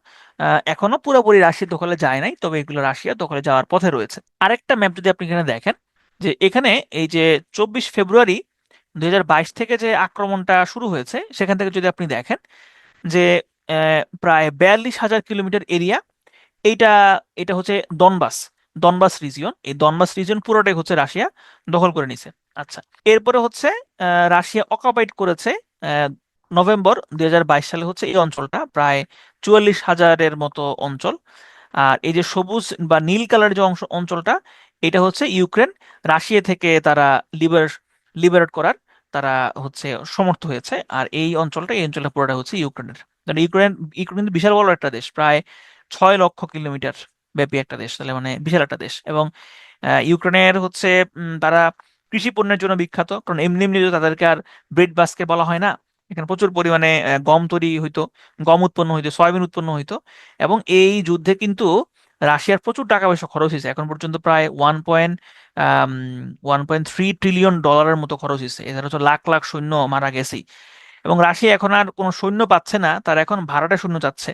এখনো পুরোপুরি রাশিয়ার দখলে যায় নাই, তবে এগুলো রাশিয়ার দখলে যাওয়ার পথে রয়েছে। আরেকটা ম্যাপ যদি আপনি এখানে দেখেন, যে এখানে এই যে 24 ফেব্রুয়ারি 2022 থেকে যে আক্রমণটা শুরু হয়েছে, সেখান থেকে যদি আপনি দেখেন যে প্রায় 42,000 কিলোমিটার এরিয়া, এইটা এটা হচ্ছে ডনবাস, ডনবাস রিজিয়ন। এই ডনবাস রিজিয়ন পুরোটাই হচ্ছে রাশিয়া দখল করে নিছে। আচ্ছা, এরপরে হচ্ছে রাশিয়া অকুপাইড করেছে আহ, নভেম্বর 2022 সালে হচ্ছে এই অঞ্চলটা, প্রায় 44,000-এর মতো অঞ্চল। আর এই যে সবুজ বা নীল কালার যে অঞ্চলটা, এটা হচ্ছে ইউক্রেন রাশিয়া থেকে তারা লিবারেট করার তারা হচ্ছে সমর্থ হয়েছে। আর এই অঞ্চলটা পুরোটা হচ্ছে ইউক্রেনের। কারণ ইউক্রেন ইউক্রেন কিন্তু বিশাল বড় একটা দেশ, প্রায় 6 লক্ষ কিলোমিটার ব্যাপী একটা দেশ, তাহলে মানে বিশাল একটা দেশ। এবং ইউক্রেনের হচ্ছে তারা কৃষি পণ্যের জন্য বিখ্যাত, কারণ এমনি এমনি তো তাদেরকে আর ব্রেড বাস্কেট বলা হয় না। এখানে প্রচুর পরিমাণে গম তৈরি হইতো, গম উৎপন্ন হইতো, সয়াবিন উৎপন্ন হইতো। এবং এই যুদ্ধে কিন্তু রাশিয়ার প্রচুর টাকা পয়সা খরচ হয়েছে, এখন পর্যন্ত প্রায় 1.3 ট্রিলিয়ন ডলারের মতো খরচ হয়েছে। এছাড়া হচ্ছে লাখ লাখ সৈন্য মারা গেছে। এবং রাশিয়া এখন আর কোনো সৈন্য পাচ্ছে না, তারা এখন ভাড়াটে সৈন্য চাচ্ছে।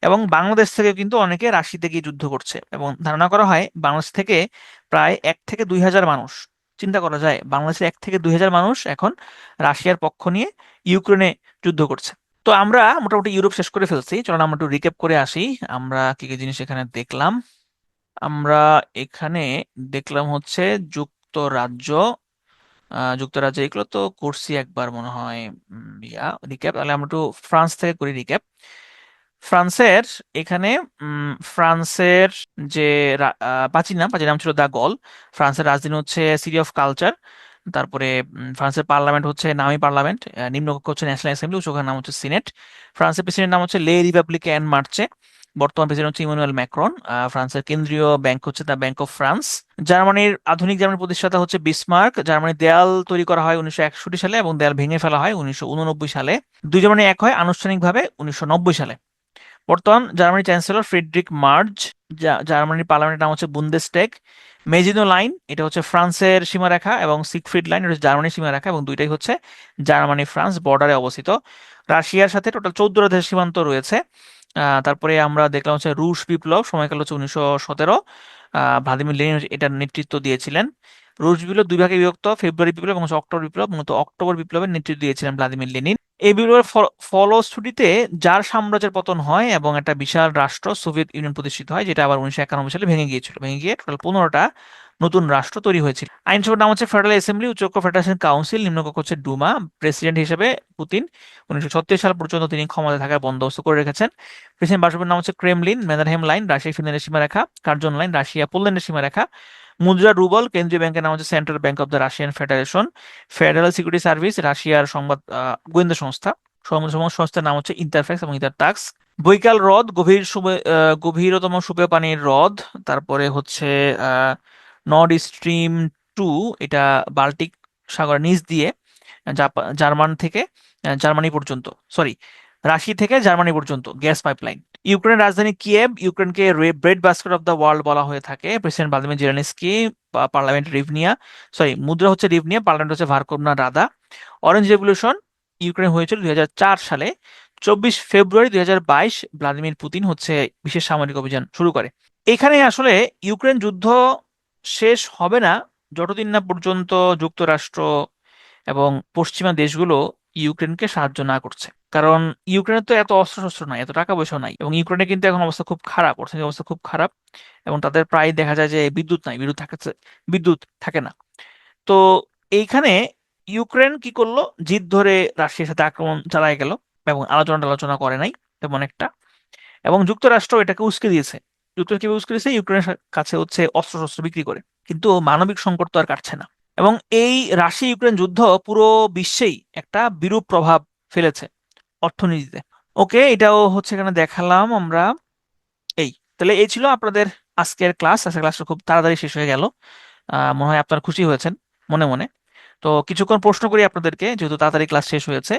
এবং বাংলাদেশ থেকে কিন্তু অনেকে রাশিতে গিয়ে যুদ্ধ করছে, এবং ধারণা করা হয় বাংলাদেশ থেকে প্রায় 1 থেকে 2 হাজার মানুষ, চিন্তা করা যায়, বাংলাদেশের 1 থেকে 2 হাজার মানুষ এখন রাশিয়ার পক্ষ নিয়ে ইউক্রেনে যুদ্ধ করছে। তো আমরা মোটামুটি ইউরোপ শেষ করে ফেলছি, চলুন আমরা একটু রিক্যাপ করে আসি। আমরা কি কি জিনিস এখানে দেখলাম। আমরা এখানে দেখলাম হচ্ছে যুক্তরাজ্য, যুক্তরাজ্য এগুলো তো করছি একবার মনে হয়। রিক্যাপ, তাহলে আমরা একটু ফ্রান্স থেকে করি রিক্যাপ। ফ্রান্সের এখানে ফ্রান্সের যে প্রাচীন নাম ছিল দা গল। ফ্রান্সের রাজধানী হচ্ছে সিটি অফ কালচার। তারপরে ফ্রান্সের পার্লামেন্ট হচ্ছে নামি পার্লামেন্ট, নিম্নকক্ষ হচ্ছে ন্যাশনাল অ্যাসেম্বলি, উচ্চকক্ষের নাম হচ্ছে সিনেট। ফ্রান্সের প্রেসিডেন্ট নাম হচ্ছে লে রিপাবলিক অ্যান মার্চে। বর্তমান প্রেসিডেন্ট হচ্ছে ইমানুয়েল ম্যাক্রন। ফ্রান্সের কেন্দ্রীয় ব্যাংক হচ্ছে দ্য ব্যাংক অফ ফ্রান্স। আধুনিক জার্মানির প্রতিষ্ঠাতা হচ্ছে বিসমার্ক। জার্মানির দেয়াল তৈরি করা হয় 1961 সালে এবং দেয়াল ভেঙে ফেলা হয় 1989 সালে। দুই জার্মানি এক হয় আনুষ্ঠানিকভাবে 1990 সালে। বর্তমান জার্মানির চ্যান্সেলর ফ্রিডরিক মার্জ। জার্মানির পার্লামেন্টের নাম হচ্ছে বুন্দেসট্যাগ। মেজিনো লাইন, এটা হচ্ছে ফ্রান্সের সীমারেখা, এবং সিগফ্রিড লাইন, এটা হচ্ছে জার্মানির সীমারেখা, এবং দুইটাই হচ্ছে জার্মানি ফ্রান্স বর্ডারে অবস্থিত। রাশিয়ার সাথে টোটাল 14 দেশের সীমান্ত রয়েছে। তারপরে আমরা দেখলাম হচ্ছে রুশ বিপ্লব, সময়কাল হচ্ছে 1917। ভ্লাদিমির লেনিন এটার নেতৃত্ব দিয়েছিলেন। রুশ বিপ্লব দুই ভাগে বিভক্ত, ফেব্রুয়ারি বিপ্লব এবং হচ্ছে অক্টোবর বিপ্লব। মূলত অক্টোবর বিপ্লবের নেতৃত্ব দিয়েছিলেন ভ্লাদিমির লেনিন। এই বিপ্লবের ফলশ্রুতিতে জার সাম্রাজ্যের পতন হয় এবং একটা বিশাল রাষ্ট্র সোভিয়েত ইউনিয়ন প্রতিষ্ঠিত হয়, যেটা আবার 1991 সালে ভেঙে গিয়েছিল। ভেঙে গিয়ে টোটাল 15টা নতুন রাষ্ট্র তৈরি হয়েছিল। আইনসভার নাম হচ্ছে ফেডারেল অ্যাসেম্বলি, উচ্চকক্ষ ফেডারেশন কাউন্সিল, নিম্নকক্ষ হচ্ছে ডুমা। প্রেসিডেন্ট হিসেবে পুতিন, 1936 সাল পর্যন্ত তিনি ক্ষমতায় থাকার বন্দোবস্ত করে রেখেছেন। প্রেসিডেন্ট বাসভবনের নাম হচ্ছে ক্রেমলিন। মেনারহেম লাইন রাশিয়া ফিনল্যান্ডের সীমারেখা। কার্জন লাইন রাশিয়া পোল্যান্ডের সীমারেখা। মুদ্রা রুবল। কেন্দ্রীয় ব্যাংকের নাম হচ্ছে central bank of the Russian federation. Federal security service রাশিয়ার সংবাদ গোয়েন্দা সংস্থা। সংস্থার নাম হচ্ছে ইন্টারফ্যাক্স এবং ইন্টারটাক্স। বৈকাল হ্রদ, গভীরতম সুপেয় পানির হ্রদ। তারপরে হচ্ছে নর্ড স্ট্রিম 2, এটা বাল্টিক সাগরের নিচ দিয়ে জার্মান থেকে জার্মানি পর্যন্ত, সরি, রাশি থেকে জার্মানি পর্যন্ত গ্যাস পাইপলাইন। ইউক্রেনের রাজধানী কিয়েভ, ইউক্রেনকে bread basket of the world বলা হয়ে থাকে। President Vladimir Zelensky, parliament hryvnia, sorry মুদ্রা হচ্ছে রিভনিয়া, পার্লামেন্ট হচ্ছে Verkhovna Rada. Orange revolution Ukraine হয়েছিল 2004 সালে। 24 ফেব্রুয়ারি 2022 ভ্লাদিমির পুতিন হচ্ছে বিশেষ সামরিক অভিযান শুরু করে। এখানে আসলে ইউক্রেন যুদ্ধ শেষ হবে না যতদিন না পর্যন্ত যুক্তরাষ্ট্র এবং পশ্চিমা দেশগুলো ইউক্রেনকে সাহায্য না করছে। কারণ ইউক্রেনের তো এত অস্ত্রশস্ত্র নাই, এত টাকা পয়সা নাই, এবং ইউক্রেনে কিন্তু এখন অবস্থা খুব খারাপ, অর্থনৈতিক অবস্থা খুব খারাপ, এবং তাদের প্রায় দেখা যায় যে বিদ্যুৎ নাই, বিদ্যুৎ থাকে না। তো এইখানে ইউক্রেন কি করলো, জিদ ধরে রাশিয়ার সাথে আক্রমণ চালায় গেল, এবং আলোচনা করে নাই তেমন একটা। এবং যুক্তরাষ্ট্র এটাকে উস্কে দিয়েছে। যুক্তরাষ্ট্র কিভাবে উস্কে দিয়েছে? ইউক্রেনের কাছে হচ্ছে অস্ত্রশস্ত্র বিক্রি করে। কিন্তু মানবিক সংকট তো আর কাটছে না। এবং এই রাশিয়া ইউক্রেন যুদ্ধ পুরো বিশ্বেই একটা বিরূপ প্রভাব ফেলেছে অর্থনীতিতে। ওকে, এটাও হচ্ছে এখানে দেখালাম আমরা। এই তাহলে এই ছিল আপনাদের আজকের ক্লাস। আজকের ক্লাসটা খুব তাড়াতাড়ি শেষ হয়ে গেল। মনে হয় আপনারা খুশি হয়েছেন মনে মনে। তো কিছুক্ষণ প্রশ্ন করি আপনাদেরকে, যেহেতু তাড়াতাড়ি ক্লাস শেষ হয়েছে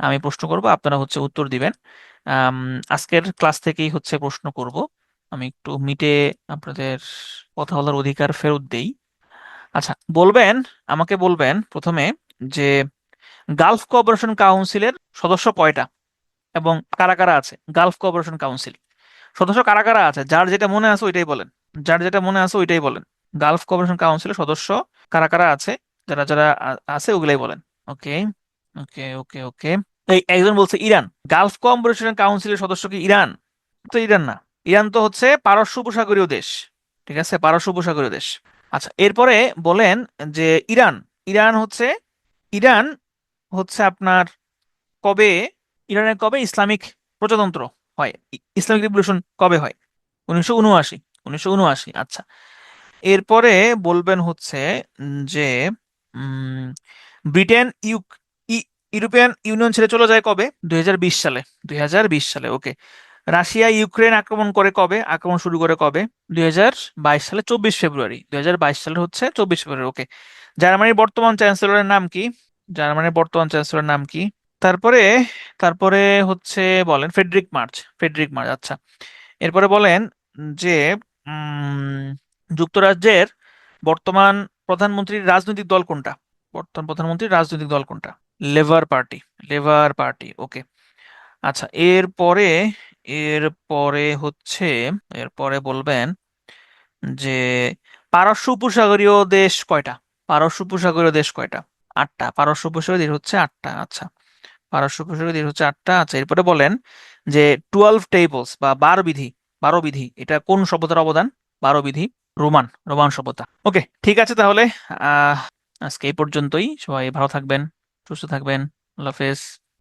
আমি প্রশ্ন করব, আপনারা হচ্ছে উত্তর দিবেন। আম, আজকের ক্লাস থেকেই হচ্ছে প্রশ্ন করব। আমি একটু মিটে আপনাদের কথা বলার অধিকার ফেরত দেই। আচ্ছা, আমাকে বলবেন প্রথমে যে গালফ কোঅপারেশন কাউন্সিলের সদস্য কয়টা এবং কারা কারা আছে? গালফ কোঅপারেশন কাউন্সিল সদস্য কারা কারা আছে? যার যেটা মনে আছে ওইটাই বলেন। যার যেটা মনে আছে ওইটাই বলেন। গালফ কোঅপারেশন কাউন্সিলের সদস্য কারা কারা আছে? যারা যারা আছে ওগুলাই বলেন। ওকে, ওকে, ওকে, ওকে। এই একজন বলছে ইরান। গালফ কোঅপারেশন কাউন্সিলের সদস্য কি ইরান? তো ইরান না। ইরান তো হচ্ছে পারস্য উপসাগরীয় দেশ। ঠিক আছে, পারস্য উপসাগরীয় দেশ। আচ্ছা, এরপরে বলেন যে ইরান ইরান হচ্ছে ইরান হচ্ছে আপনার কবে, ইরানের কবে ইসলামিক প্রজাতন্ত্র হয়? ইসলামিক রিভলিউশন কবে হয়? 1979। 1979, আচ্ছা। এরপরে বলবেন হচ্ছে যে উম, ব্রিটেন ইউরোপিয়ান ইউনিয়ন ছেড়ে চলে যায় কবে? 2020 সালে। 2020 সালে, ওকে। রাশিয়া ইউক্রেন আক্রমণ করে কবে? আক্রমণ শুরু করে কবে? 2022 সালে 24 ফেব্রুয়ারি। 2022 সালে হচ্ছে 24 ফেব্রুয়ারি, ওকে। জার্মানির বর্তমান চ্যান্সেলরের নাম কি? জার্মানির বর্তমান চ্যান্সেলরের নাম কি? তারপরে তারপরে হচ্ছে বলেন ফেডরিক মার্চ, আচ্ছা। এরপরে বলেন যে উম, যুক্তরাজ্যের বর্তমান প্রধানমন্ত্রীর রাজনৈতিক দল কোনটা? বর্তমান প্রধানমন্ত্রীর রাজনৈতিক দল কোনটা? Labour party. লেবার পার্টি, ওকে। আচ্ছা, এরপরে হচ্ছে এরপরে বলবেন যে পারস্য উপসাগরীয় দেশ কয়টা? পারস্য উপসাগরীয় দেশ কয়টা? 8টা। পারস্য উপসাগরীয় দেশ হচ্ছে 8টা, আচ্ছা। পারস্য উপসাগরীয় দেশ হচ্ছে 8টা, আচ্ছা। এরপরে বলেন যে 12 টেবলস বা 12 বিধি, 12 বিধি এটা কোন সভ্যতার অবদান? 12 বিধি রোমান সভ্যতা। ওকে, ঠিক আছে তাহলে। আহ আজকে এই পর্যন্তই। সবাই ভালো থাকবেন, সুস্থ থাকবেন। আল্লাহ হাফেজ।